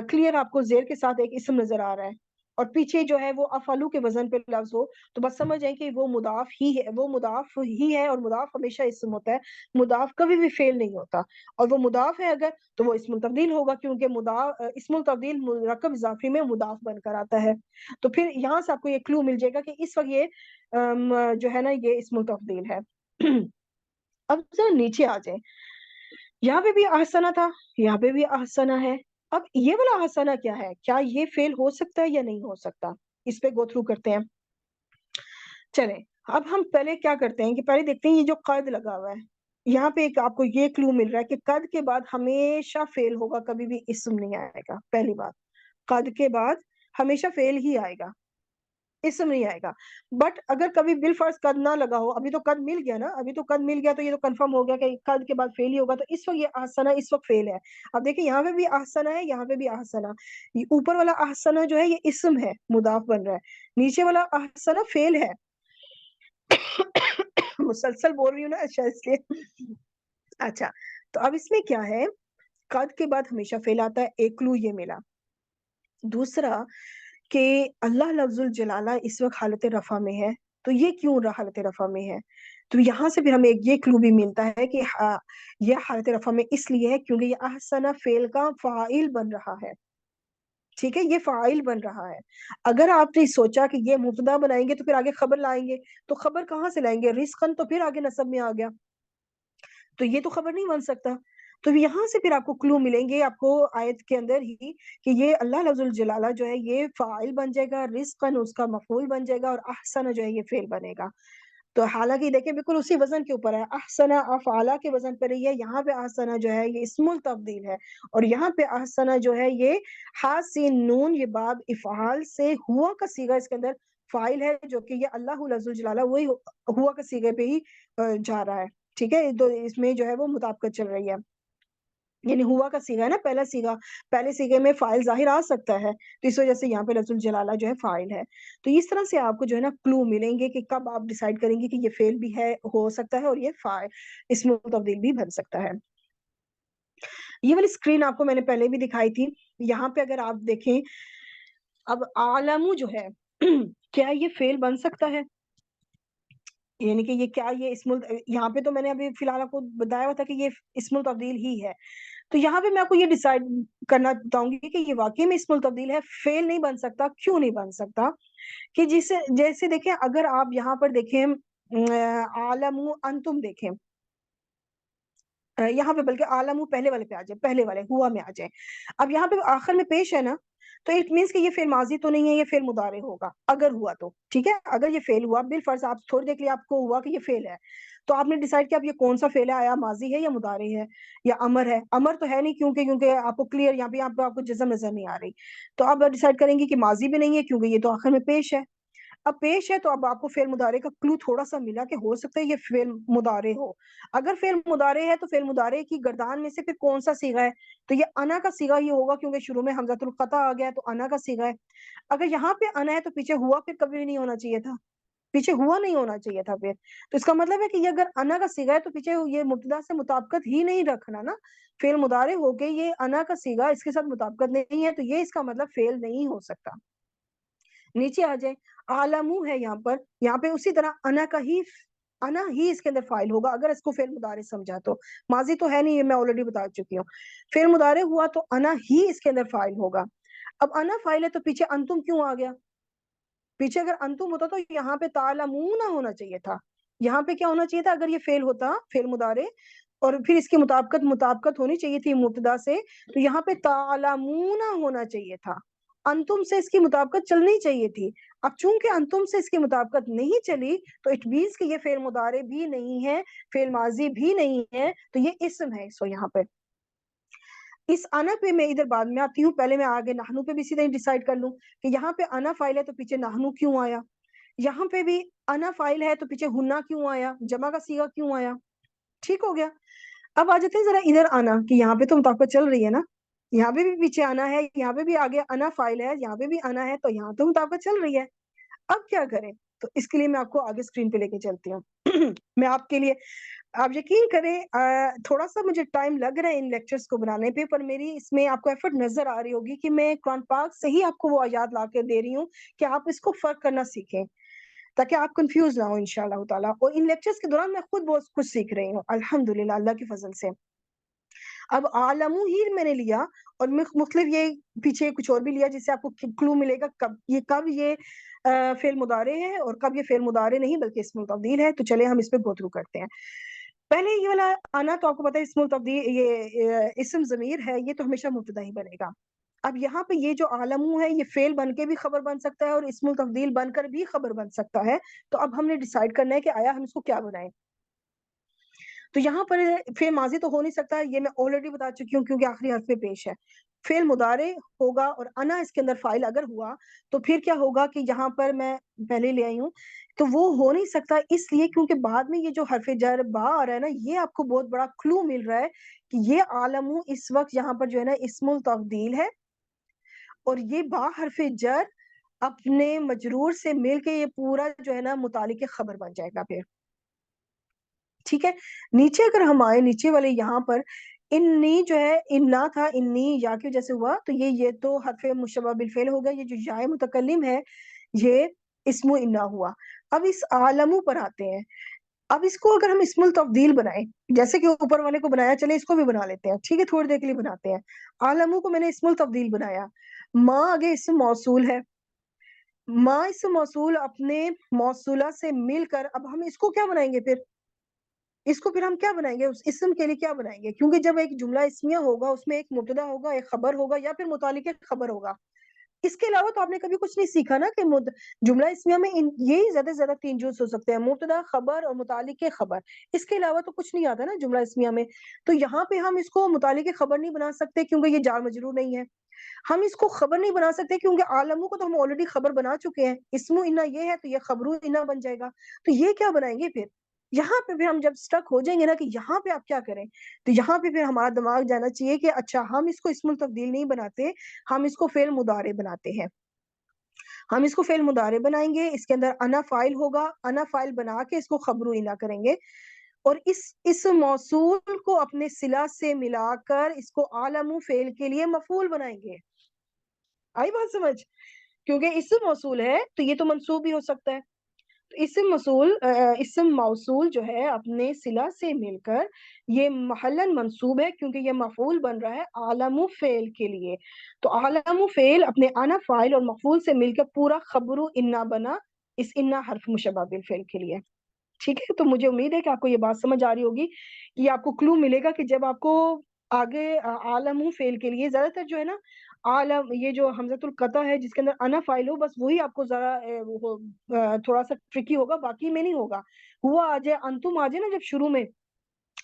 [SPEAKER 1] کلیئر آپ کو زیر کے ساتھ ایک اسم نظر آ رہا ہے اور پیچھے جو ہے وہ افعلو کے وزن پہ لفظ ہو، تو بس سمجھ جائیں کہ وہ مضاف ہی ہے، وہ مضاف ہی ہے، اور مضاف ہمیشہ اسم ہوتا ہے، مضاف کبھی بھی فیل نہیں ہوتا. اور وہ مضاف ہے اگر تو وہ اسم التبدیل ہوگا، کیونکہ مضاف اسم التبدیل مرکب اضافی میں مضاف بن کر آتا ہے. تو پھر یہاں سے آپ کو یہ کلو مل جائے گا کہ اس وقت یہ جو ہے نا یہ اسم التبدیل ہے. اب ذرا نیچے آ جائیں، یہاں پہ بھی احسنہ تھا، یہاں پہ بھی احسنہ ہے. اب یہ والا احسنہ کیا ہے؟ کیا یہ فیل ہو سکتا ہے یا نہیں ہو سکتا؟ اس پہ گو تھرو کرتے ہیں. چلیں اب ہم پہلے کیا کرتے ہیں کہ پہلے دیکھتے ہیں یہ جو قد لگا ہوا ہے، یہاں پہ ایک آپ کو یہ کلو مل رہا ہے کہ قد کے بعد ہمیشہ فیل ہوگا، کبھی بھی اسم نہیں آئے گا. پہلی بات، قد کے بعد ہمیشہ فیل ہی آئے گا، اسم نہیں آئے گا. بٹ اگر کبھی بالفرض قد نہ لگا ہو، ابھی تو قد مل گیا نا، ابھی تو قد مل گیا تو یہ تو کنفرم ہو گیا کہ قد کے بعد فیل ہی ہوگا، تو اس وقت یہ احسنہ اس وقت فیل ہے. اب دیکھیں یہاں پہ بھی احسنہ ہے، یہاں پہ بھی احسنہ. اوپر والا احسنہ جو ہے یہ اسم ہے، مضاف بن رہا ہے، نیچے والا احسنہ فیل ہے. مسلسل بول رہی ہوں نا اچھا اس لیے. اچھا تو اب اس میں کیا ہے، قد کے بعد ہمیشہ فیل آتا ہے، ایک کلو یہ ملا. دوسرا کہ اللہ لفظ الجلالہ اس وقت حالت رفع میں ہے، تو یہ کیوں حالت رفع میں ہے؟ تو یہاں سے پھر ہمیں یہ کلو بھی ملتا ہے کہ یہ حالت رفع میں اس لیے ہے کیونکہ یہ احسنہ فعل کا فاعل بن رہا ہے. ٹھیک ہے، یہ فاعل بن رہا ہے. اگر آپ نے سوچا کہ یہ مبتدا بنائیں گے تو پھر آگے خبر لائیں گے، تو خبر کہاں سے لائیں گے؟ رزقن تو پھر آگے نصب میں آ گیا، تو یہ تو خبر نہیں بن سکتا. تو یہاں سے پھر آپ کو کلو ملیں گے آپ کو آیت کے اندر ہی کہ یہ اللہ لفظ الجلالہ جو ہے یہ فاعل بن جائے گا، رزقن اس کا مفعول بن جائے گا، اور احسن جو ہے یہ فعل بنے گا. تو حالانکہ دیکھیں بالکل اسی وزن کے اوپر ہے، احسن افعال کے وزن پر ہی ہے. یہاں پہ احسن جو ہے یہ اسم التبدیل ہے، اور یہاں پہ احسن جو ہے یہ ہا سین نون یہ باب افعال سے ہوا کا صیغہ اس کے اندر فاعل ہے، جو کہ یہ اللہ لفظ الجلالہ وہی ہوا کا صیغے پہ ہی جا رہا ہے. ٹھیک ہے، تو اس میں جو ہے وہ مطابقت چل رہی ہے، یعنی ہوا کا صیغہ ہے نا، پہلا صیغہ، پہلے صیغے میں فاعل ظاہر آ سکتا ہے، تو اس وجہ سے یہاں پہ لفظ الجلالہ جو ہے فاعل ہے. تو اس طرح سے آپ کو جو ہے نا کلو ملیں گے کہ کب آپ ڈیسائیڈ کریں گے کہ یہ فعل بھی ہے، ہو سکتا ہے، اور یہ فاعل اسم تبدیل بھی بن سکتا ہے. یہ والی اسکرین آپ کو میں نے پہلے بھی دکھائی تھی. یہاں پہ اگر آپ دیکھیں اب عالم جو ہے کیا یہ فعل بن سکتا ہے؟ یعنی کہ یہ کیا یہ یہاں پہ تو میں نے ابھی فی الحال آپ کو بتایا ہوا تھا کہ یہ اسم التبدیل ہی ہے. تو یہاں پہ میں آپ کو یہ ڈیسائیڈ کرنا چاہوں گی کہ یہ واقعی میں اسم التبدیل ہے، فعل نہیں بن سکتا. کیوں نہیں بن سکتا؟ کہ جیسے دیکھیں اگر آپ یہاں پر دیکھیں عالم انتم دیکھیں، یہاں پہ بلکہ عالم پہلے والے پہ آ جائے، پہلے والے ہوا میں آ جائے. اب یہاں پہ آخر میں پیش ہے نا، تو اٹ مینس کہ یہ فعل ماضی تو نہیں ہے، یہ فعل مضارع ہوگا اگر ہوا تو. ٹھیک ہے، اگر یہ فعل ہوا بالفرض آپ تھوڑی دیکھ لیا آپ کو ہوا کہ یہ فعل ہے، تو آپ نے ڈیسائیڈ کیا اب یہ کون سا فعل ہے، آیا ماضی ہے یا مضارع ہے یا امر ہے؟ امر تو ہے نہیں، کیونکہ آپ کو کلیئر یہاں پہ آپ کو جزم نظر نہیں آ رہی. تو آپ ڈیسائیڈ کریں گے کہ ماضی بھی نہیں ہے کیونکہ یہ تو آخر میں پیش ہے. اب پیش ہے تو اب آپ کو فعل مضارع کا کلو تھوڑا سا ملا کہ ہو سکتا ہے یہ فعل مضارع ہو. اگر فعل مضارع ہے تو فعل مضارع کی گردان میں سے پھر کون سا صیغہ ہے؟ تو یہ انا کا صیغہ یہ ہوگا، کیونکہ شروع میں حمزۃ القطع آ گیا ہے، تو انا کا صیغہ ہے. اگر یہاں پہ انا ہے تو پیچھے ہوا پھر کبھی بھی نہیں ہونا چاہیے تھا، پیچھے ہوا نہیں ہونا چاہیے تھا پھر. تو اس کا مطلب ہے کہ یہ اگر انا کا صیغہ ہے تو پیچھے یہ مبتدا سے مطابقت ہی نہیں رکھنا نا، فعل مضارع ہو کے یہ انا کا صیغہ اس کے ساتھ مطابقت نہیں ہے، تو یہ اس کا مطلب فعل نہیں ہو سکتا. نیچے آ جائیں، عالمو ہے یہاں پہ اسی طرح انا ہی اس کے اندر فاعل ہوگا اگر اس کو فعل مضارع سمجھا تو. ماضی تو ہے نہیں، یہ میں آلریڈی بتا چکی ہوں. فعل مضارع ہوا تو انا ہی اس کے اندر فاعل ہوگا. اب انا فاعل ہے تو پیچھے انتم کیوں آ گیا؟ پیچھے اگر انتم ہوتا تو یہاں پہ تعلمون ہونا چاہیے تھا. یہاں پہ کیا ہونا چاہیے تھا؟ اگر یہ فعل ہوتا فعل مضارع اور پھر اس کی مطابقت ہونی چاہیے تھی مبتدا سے، تو یہاں پہ تعلمون ہونا چاہیے تھا، انتم سے اس کی مطابقت چلنی چاہیے تھی. اب چونکہ انتم سے اس کی مطابقت نہیں چلی تو اٹ مینس کہ یہ فعل مضارع بھی نہیں ہے، فعل ماضی بھی نہیں ہے، تو یہ اسم ہے. سو یہاں پہ اس انا پہ میں ادھر بعد میں آتی ہوں، پہلے میں آگے نحنو پہ بھی اسی طرح ڈیسائیڈ کر لوں کہ یہاں پہ انا فاعل ہے تو پیچھے نحنو کیوں آیا، یہاں پہ بھی انا فاعل ہے تو پیچھے ہنا کیوں آیا، جمع کا صیغہ کیوں آیا. ٹھیک ہو گیا. اب آ جاتے ہیں ذرا ادھر آنا کہ یہاں پہ تو مطابقت چل رہی ہے نا, یہاں پہ بھی پیچھے آنا ہے, یہاں پہ بھی آگے آنا فائل ہے, یہاں پہ بھی آنا ہے, تو یہاں تو مطابقت چل رہی ہے. اب کیا کریں؟ تو اس کے لیے میں آپ کو آگے اسکرین پہ لے کے چلتی ہوں. میں آپ کے لیے, آپ یقین کریں تھوڑا سا مجھے ٹائم لگ رہا ہے ان لیکچرز کو بنانے پہ, پر میری اس میں آپ کو ایفرٹ نظر آ رہی ہوگی کہ میں قرآن پاک سے ہی آپ کو وہ آیات لا کے دے رہی ہوں کہ آپ اس کو فرق کرنا سیکھیں, تاکہ آپ کنفیوز نہ ہو انشاءاللہ تعالیٰ. اور ان لیکچرز کے دوران میں خود بہت کچھ سیکھ رہی ہوں الحمدللہ اللہ کی فضل سے. اب عالمو ہی میں نے لیا, اور مختلف یہ پیچھے کچھ اور بھی لیا جس سے آپ کو کلو ملے گا کب یہ فعل مضارع ہے اور کب یہ فعل مضارع نہیں بلکہ اسم التفضیل ہے. تو چلے ہم اس پہ گو تھرو کرتے ہیں. پہلے یہ والا آنا تو آپ کو پتا ہے اسم التفضیل, یہ اسم ضمیر ہے, یہ تو ہمیشہ مبتدا ہی بنے گا. اب یہاں پہ یہ جو عالمو ہے یہ فعل بن کے بھی خبر بن سکتا ہے اور اسم التفضیل بن کر بھی خبر بن سکتا ہے. تو اب ہم نے ڈیسائیڈ کرنا ہے کہ آیا ہم اس کو کیا بنائیں. تو یہاں پر فعل ماضی تو ہو نہیں سکتا, یہ میں آلریڈی بتا چکی ہوں کیونکہ آخری حرف پہ پیش ہے. فعل مضارع ہوگا اور انا اس کے اندر فاعل اگر ہوا تو پھر کیا ہوگا کہ یہاں پر میں پہلے لے آئی ہوں, تو وہ ہو نہیں سکتا اس لیے کیونکہ بعد میں یہ جو حرف جر با آ رہا ہے نا, یہ آپ کو بہت بڑا کلو مل رہا ہے کہ یہ عالم اس وقت یہاں پر جو ہے نا اسم التفضیل ہے, اور یہ با حرف جر اپنے مجرور سے مل کے یہ پورا جو ہے نا متعلق خبر بن جائے گا پھر. ٹھیک ہے, نیچے اگر ہم آئے نیچے والے یہاں پر انی جو ہے انا تھا, انی یا کی وجہ سے ہوا, تو یہ تو حرف مشبہ بالفعل ہوگا. یہ جو یا متکلم ہے یہ اسم انا ہوا. اب اس عالمو پر آتے ہیں. اب اس کو اگر ہم اسم التفضیل بنائیں جیسے کہ اوپر والے کو بنایا, چلے اس کو بھی بنا لیتے ہیں, ٹھیک ہے, تھوڑی دیر کے لیے بناتے ہیں. عالمو کو میں نے اسم التفضیل بنایا, ماں آگے اسم موصول ہے, ماں اسم موصول اپنے موصولہ سے مل کر, اب ہم اس کو کیا بنائیں گے پھر, اس کو پھر ہم کیا بنائیں گے, اس اسم کے لیے کیا بنائیں گے, کیونکہ جب ایک جملہ اسمیہ ہوگا اس میں ایک مبتدا ہوگا, ایک خبر ہوگا, یا پھر متعلق خبر ہوگا. اس کے علاوہ تو آپ نے کبھی کچھ نہیں سیکھا نا کہ جملہ اسمیہ میں یہی زیادہ سے زیادہ 3 جز ہو سکتے ہیں, مبتدا, خبر اور متعلق خبر. اس کے علاوہ تو کچھ نہیں آتا نا جملہ اسمیہ میں. تو یہاں پہ ہم اس کو متعلق خبر نہیں بنا سکتے کیونکہ یہ جار مجرور نہیں ہے. ہم اس کو خبر نہیں بنا سکتے کیونکہ عالموں کو تو ہم آلریڈی خبر بنا چکے ہیں. اسم انا یہ ہے تو یہ خبرو انا بن جائے گا. تو یہ کیا بنائیں گے پھر, یہاں پہ ہم جب سٹک ہو جائیں گے نا کہ یہاں پہ آپ کیا کریں, تو یہاں پہ پھر ہمارا دماغ جانا چاہیے کہ اچھا ہم اس کو اسم التفضیل نہیں بناتے, ہم اس کو فعل مضارع بناتے ہیں. ہم اس کو فعل مضارع بنائیں گے, اس کے اندر انا فاعل ہوگا, انا فاعل بنا کے اس کو خبرو انا کریں گے, اور اس موصول کو اپنے صلہ سے ملا کر اس کو عالم فعل کے لیے مفعول بنائیں گے. آئی بات سمجھ, کیونکہ اسم موصول ہے تو یہ تو منصوب بھی ہو سکتا ہے. تو اسم موصول جو ہے اپنے صلہ سے مل کر یہ محلن منصوب ہے کیونکہ یہ مفعول بن رہا ہے عالم فعل کے لیے. تو عالم فعل اپنے انا فاعل اور مفعول سے مل کر پورا خبر انا بنا, اس انا حرف مشبہ بالفعل کے لیے. ٹھیک ہے, تو مجھے امید ہے کہ آپ کو یہ بات سمجھ آ رہی ہوگی کہ آپ کو کلو ملے گا کہ جب آپ کو آگے عالم فعل کے لیے زیادہ تر جو ہے نا عالم, یہ جو حمزۃ القطع ہے جس کے اندر انا فاعل ہو, بس وہی آپ کو ذرا تھوڑا سا ٹرکی ہوگا, باقی میں نہیں ہوگا. ہوا آ جائے, انتم آ جائے نا جب شروع میں,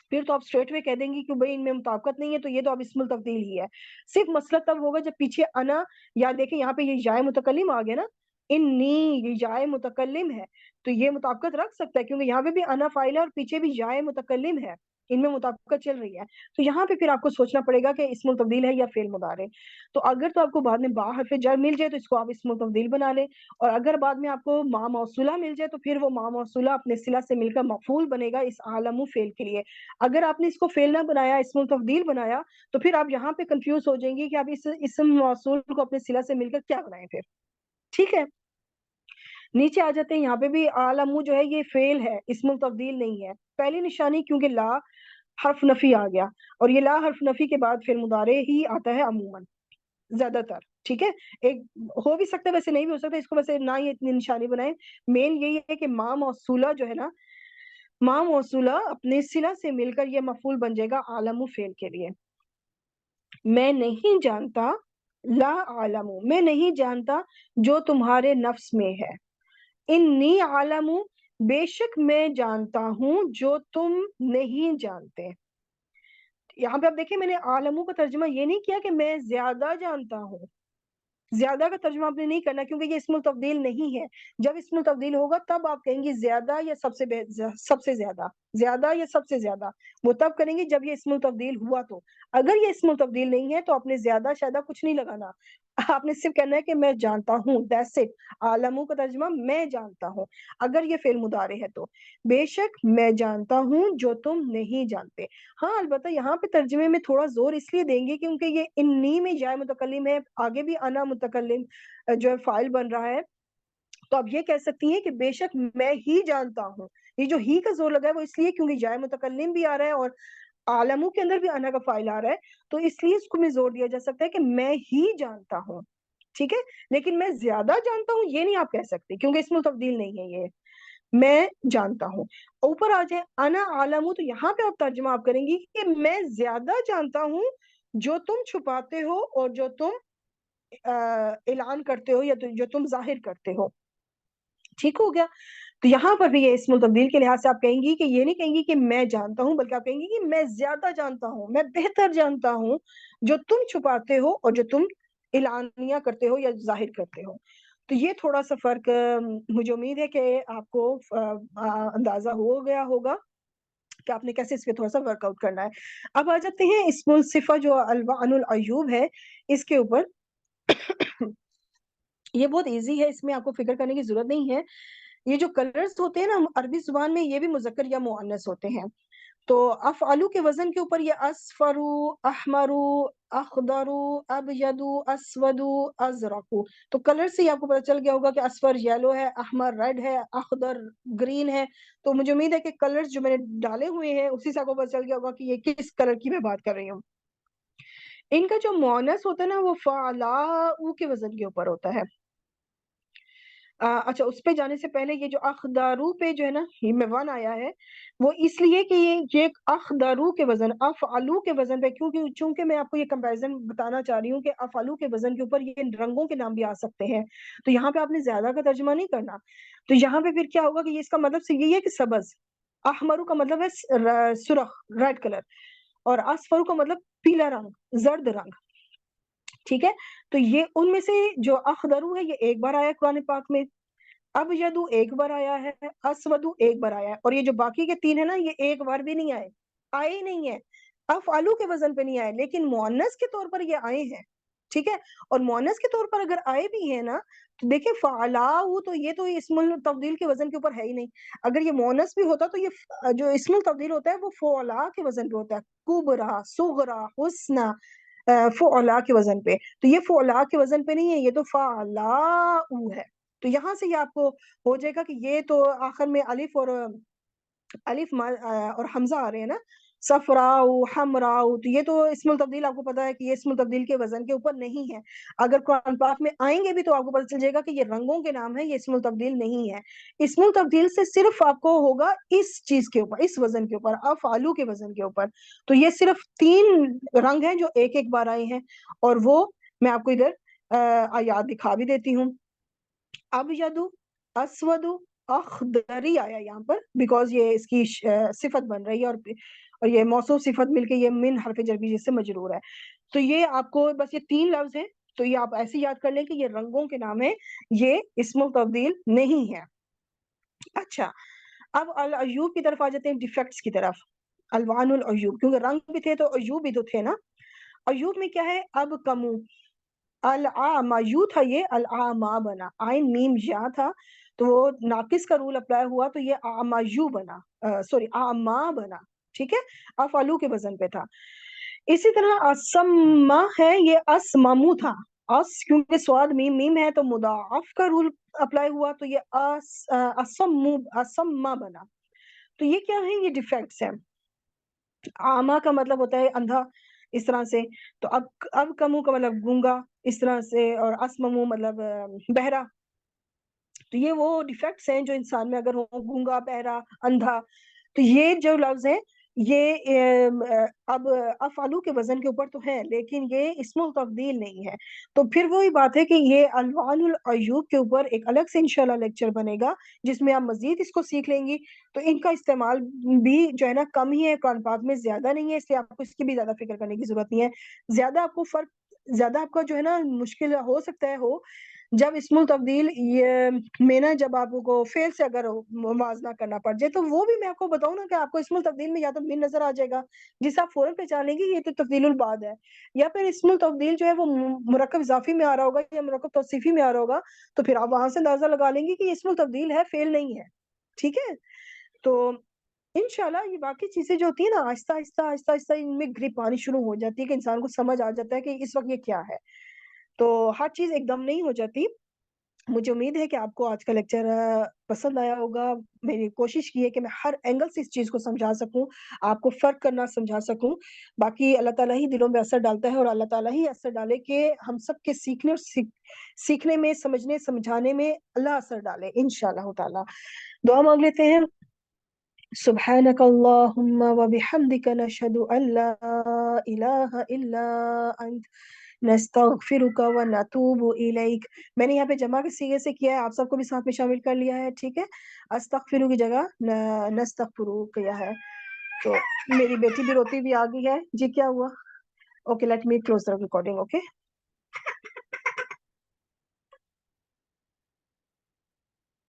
[SPEAKER 1] پھر تو آپ اسٹریٹ وے کہہ دیں گی کہ بھائی ان میں مطابقت نہیں ہے, تو یہ تو اب اسم التفضیل ہی ہے. صرف مسئلہ تب ہوگا جب پیچھے انا, یا دیکھیں یہاں پہ یہ جائے متکلم آ گیا نا, انی یہ جائے متکلم ہے, تو یہ مطابقت رکھ سکتا ہے کیونکہ یہاں پہ بھی انا فاعل ہے اور پیچھے بھی جائے متکلم ہے, ان میں مطابقت چل رہی ہے. تو یہاں پہ پھر آپ کو سوچنا پڑے گا کہ اسم التفضیل ہے یا فعل مضارع. تو اگر تو آپ کو بعد میں با حرف جر مل جائے تو اس کو آپ اسم التفضیل بنا لیں, اور اگر بعد میں آپ کو ما موصولہ مل جائے تو پھر وہ ما موصولہ اپنے صلہ سے مل کر مفعول بنے گا اس عالم فعل کے لیے. اگر آپ نے اس کو فعل نہ بنایا, اسم التفضیل بنایا, تو پھر آپ یہاں پہ کنفیوز ہو جائیں گی کہ آپ اس اسم موصول کو اپنے صلہ سے مل کر کیا بنائیں پھر. ٹھیک ہے, نیچے آ جاتے ہیں. یہاں پہ بھی عالم جو ہے یہ فعل ہے, اسم التفضیل نہیں ہے. پہلی نشانی کیونکہ لا حرف نفی آ گیا, اور یہ لا حرف نفی کے بعد فعل مضارع ہی آتا ہے عموماً زیادہ تر. ٹھیک ہے, ایک ہو بھی سکتا ہے ویسے نہیں بھی ہو سکتا, اس کو ویسے نہ ہی اتنی نشانی بنائیں. مین یہی ہے کہ ما موصولہ جو ہے نا, ما موصولہ اپنے صلہ سے مل کر یہ مفعول بن جائے گا عالم فعل کے لیے. میں نہیں جانتا, لا عالم, میں نہیں جانتا جو تمہارے نفس میں ہے. انی عالم, بے شک میں جانتا ہوں جو تم نہیں جانتے. یہاں پہ آپ دیکھیں میں نے عالموں کا ترجمہ یہ نہیں کیا کہ میں زیادہ جانتا ہوں, زیادہ کا ترجمہ آپ نے نہیں کرنا کیونکہ یہ اسم التفضیل نہیں ہے. جب اسم التفضیل ہوگا تب آپ کہیں گے زیادہ یا سب سے سب سے زیادہ، زیادہ یا سب سے زیادہ، وہ تب کریں گے جب یہ اسم التفضیل ہوا. تو اگر یہ اسم التفضیل نہیں ہے تو آپ نے زیادہ شیادہ کچھ نہیں لگانا، آپ نے صرف کہنا ہے کہ میں جانتا ہوں، دیٹس اٹ. عالموں کا ترجمہ میں جانتا ہوں اگر یہ فعل مضارع ہے تو. بے شک میں جانتا ہوں جو تم نہیں جانتے. ہاں البتہ یہاں پہ ترجمے میں تھوڑا زور اس لیے دیں گے کیونکہ یہ انی میں جائے متکلم ہے، آگے بھی انا متکلم جو ہے فاعل بن رہا ہے. تو آپ یہ کہہ سکتی ہیں کہ بے شک میں ہی جانتا ہوں. یہ جو ہی کا زور لگا ہے وہ اس لیے کیونکہ جائے متکلم بھی آ رہا ہے اور عالموں کے اندر بھی انا کا فاعل آ رہا ہے، تو اس لیے اس کو میں زور دیا جا سکتا ہے کہ میں ہی جانتا ہوں. ٹھیک ہے، لیکن میں زیادہ جانتا ہوں یہ نہیں آپ کہہ سکتے کیونکہ اسم تبدیل نہیں ہے یہ. میں جانتا ہوں. اوپر آ جائے انا عالم، تو یہاں پہ آپ ترجمہ آپ کریں گی کہ میں زیادہ جانتا ہوں جو تم چھپاتے ہو اور جو تم اعلان کرتے ہو یا جو تم ظاہر کرتے ہو. ٹھیک ہو گیا. تو یہاں پر بھی یہ اسم التبدیل کے لحاظ سے آپ کہیں گی کہ یہ نہیں کہیں گی کہ میں جانتا ہوں، بلکہ آپ کہیں گی کہ میں زیادہ جانتا ہوں، میں بہتر جانتا ہوں جو تم چھپاتے ہو اور جو تم اعلانیہ کرتے ہو یا ظاہر کرتے ہو. تو یہ تھوڑا سا فرق مجھے امید ہے کہ آپ کو اندازہ ہو گیا ہوگا کہ آپ نے کیسے اس پہ تھوڑا سا ورک آؤٹ کرنا ہے. اب آ جاتے ہیں اسم الصفہ جو الوان العیوب ہے اس کے اوپر. یہ بہت ایزی ہے، اس میں آپ کو فکر کرنے کی ضرورت نہیں ہے. یہ جو کلرز ہوتے ہیں نا عربی زبان میں یہ بھی مذکر یا مؤنث ہوتے ہیں. تو افعلو کے وزن کے اوپر یہ اصفرو، احمرو، اخضرو، ابیضو، اسودو، ازرقو. تو کلر سے ہی آپ کو پتہ چل گیا ہوگا کہ اصفر یلو ہے، احمر ریڈ ہے، اخضر گرین ہے. تو مجھے امید ہے کہ کلرز جو میں نے ڈالے ہوئے ہیں اسی سے آپ کو پتہ چل گیا ہوگا کہ یہ کس کلر کی میں بات کر رہی ہوں. ان کا جو مؤنث ہوتا ہے نا وہ فعلاء کے وزن کے اوپر ہوتا ہے. اچھا اس پہ جانے سے پہلے یہ جو اخدارو پہ جو ہے نا یہ میں ون آیا ہے وہ اس لیے کہ یہ اخدارو کے وزن افعلو کے وزن پہ، کیونکہ چونکہ میں آپ کو یہ کمپیریزن بتانا چاہ رہی ہوں کہ افعلو کے وزن کے اوپر یہ رنگوں کے نام بھی آ سکتے ہیں. تو یہاں پہ آپ نے زیادہ کا ترجمہ نہیں کرنا. تو یہاں پہ پھر کیا ہوگا کہ یہ اس کا مطلب یہی ہے کہ سبز. احمرو کا مطلب ہے سرخ ریڈ کلر، اور اصفرو کا مطلب پیلا رنگ، زرد رنگ. ٹھیک ہے. تو یہ ان میں سے جو اخضرو ہے یہ ایک بار آیا قرآن پاک میں، اب یدو ایک بار آیا ہے، اسودو ایک بار آیا ہے، اور یہ جو باقی کے تین ہے نا یہ ایک بار بھی نہیں آئے ہی نہیں ہے. افعلو کے وزن پہ نہیں آئے لیکن مؤنث کے طور پر یہ آئے ہیں. ٹھیک ہے. اور مؤنث کے طور پر اگر آئے بھی ہیں نا تو دیکھیں فعلاء، تو یہ تو اسم التفضیل کے وزن کے اوپر ہے ہی نہیں. اگر یہ مؤنث بھی ہوتا تو یہ جو اسم التفضیل ہوتا ہے وہ فعلاء کے وزن پہ ہوتا ہے، کبرا، صغرا، حسنا، فعلاء کے وزن پہ. تو یہ فعلاء کے وزن پہ نہیں ہے، یہ تو فعلاء ہے. تو یہاں سے یہ آپ کو ہو جائے گا کہ یہ تو آخر میں الف اور حمزہ آ رہے ہیں نا، صفراء، حمراء. تو یہ تو اسم التبدیل آپ کو پتا ہے کہ یہ اسم التبدیل کے وزن کے اوپر نہیں ہے. اگر قرآن پاک میں آئیں گے بھی تو آپ کو پتہ چل جائے گا کہ یہ رنگوں کے نام ہے، یہ اسم التبدیل نہیں ہے. اسم التبدیل سے صرف آپ کو ہوگا اس چیز کے اوپر، اس وزن کے اوپر، افعلو کے وزن کے اوپر. تو یہ صرف 3 رنگ ہیں جو ایک ایک بار آئے ہیں، اور وہ میں آپ کو ادھر آیات دکھا بھی دیتی ہوں. ابیض، اسود، اخضری آیا یہاں پر بیکاز یہ اس کی صفت بن رہی ہے، اور یہ موصوف صفت مل کے یہ من حرف جر بھی جس سے مجرور ہے. تو یہ آپ کو بس یہ 3 لفظ ہیں، تو یہ آپ ایسے یاد کر لیں کہ یہ رنگوں کے نام ہے، یہ اسم التبدیل نہیں ہے. اچھا اب العیوب کی طرف آ جاتے ہیں، ڈیفیکٹس کی طرف. الوان العیوب، کیونکہ رنگ بھی تھے تو عیوب بھی تو تھے نا. عیوب میں کیا ہے؟ اب کمو، العامہ یو تھا، یہ العامہ بنا، آئین میم یا تھا تو وہ ناقص کا رول اپلائی ہوا تو یہ آما یو بنا، سوری آما بنا. ٹھیک ہے. افعلو کے وزن پہ تھا. اسی طرح اسما ہے، یہ اسممو تھا. کیونکہ سواد میم میم ہے تو مضاعف کا رول اپلائی ہوا تو یہ اسما بنا. تو یہ کیا ہے؟ یہ ڈیفیکٹس ہیں. آما کا مطلب ہوتا ہے اندھا، اس طرح سے. تو اب کمو کا مطلب گونگا اس طرح سے، اور اسممو مطلب بہرا. تو یہ وہ ڈیفیکٹس ہیں جو انسان میں اگر ہو، گونگا، بہرا، اندھا. تو یہ جو لفظ ہیں یہ اب افعلو کے وزن کے اوپر تو ہے لیکن یہ اسم التفضیل نہیں ہے. تو پھر وہی بات ہے کہ یہ الوان العیوب کے اوپر ایک الگ سے انشاءاللہ لیکچر بنے گا جس میں آپ مزید اس کو سیکھ لیں گی. تو ان کا استعمال بھی جو ہے نا کم ہی ہے، قرآن پاک میں زیادہ نہیں ہے، اس لیے آپ کو اس کی بھی زیادہ فکر کرنے کی ضرورت نہیں ہے. زیادہ آپ کو فرق زیادہ آپ کا جو ہے نا مشکل ہو سکتا ہے ہو جب اسم التبدیل میں نا جب آپ کو فیل سے اگر موازنہ کرنا پڑ جائے، تو وہ بھی میں آپ کو بتاؤں نا کہ آپ کو اسم التبدیل میں یا تو من نظر آ جائے گا جسے آپ فوراً پہچان لیں گے یہ تو تبدیل البعد ہے، یا پھر اسم التبدیل جو ہے وہ مرکب اضافی میں آ رہا ہوگا یا مرکب توصیفی میں آ رہا ہوگا، تو پھر آپ وہاں سے اندازہ لگا لیں گے کہ یہ اسم التبدیل ہے، فیل نہیں ہے. ٹھیک ہے، تو انشاءاللہ یہ باقی چیزیں جو ہوتی ہیں نا آہستہ آہستہ آہستہ آہستہ ان میں گرپ آنی شروع ہو جاتی ہے کہ انسان کو سمجھ آ جاتا ہے کہ اس وقت یہ کیا ہے. تو ہر چیز ایک دم نہیں ہو جاتی. مجھے امید ہے کہ آپ کو آج کا لیکچر پسند آیا ہوگا. میری کوشش کی ہے کہ میں ہر اینگل سے اس چیز کو سمجھا سکوں، آپ کو فرق کرنا سمجھا سکوں. باقی اللہ تعالیٰ ہی دلوں میں اثر ڈالتا ہے، اور اللہ تعالیٰ ہی اثر ڈالے کہ ہم سب کے سیکھنے اور سیکھنے میں، سمجھنے سمجھانے میں اللہ اثر ڈالے انشاءاللہ تعالیٰ. دعا مانگ لیتے ہیں. سبحانك اللهم وبحمدك نشهد أن لا إله إلا أنت نستغفرك ونتوب إليك. میں نے یہاں پہ جمع کے صیغے سے کیا ہے، آپ سب کو بھی ساتھ میں شامل کر لیا ہے. ٹھیک ہے، استغفرو کی جگہ نستغفرو کیا ہے. تو میری بیٹی بھی روتی بھی آ گئی ہے. جی کیا ہوا؟ Okay let me close the recording. Okay.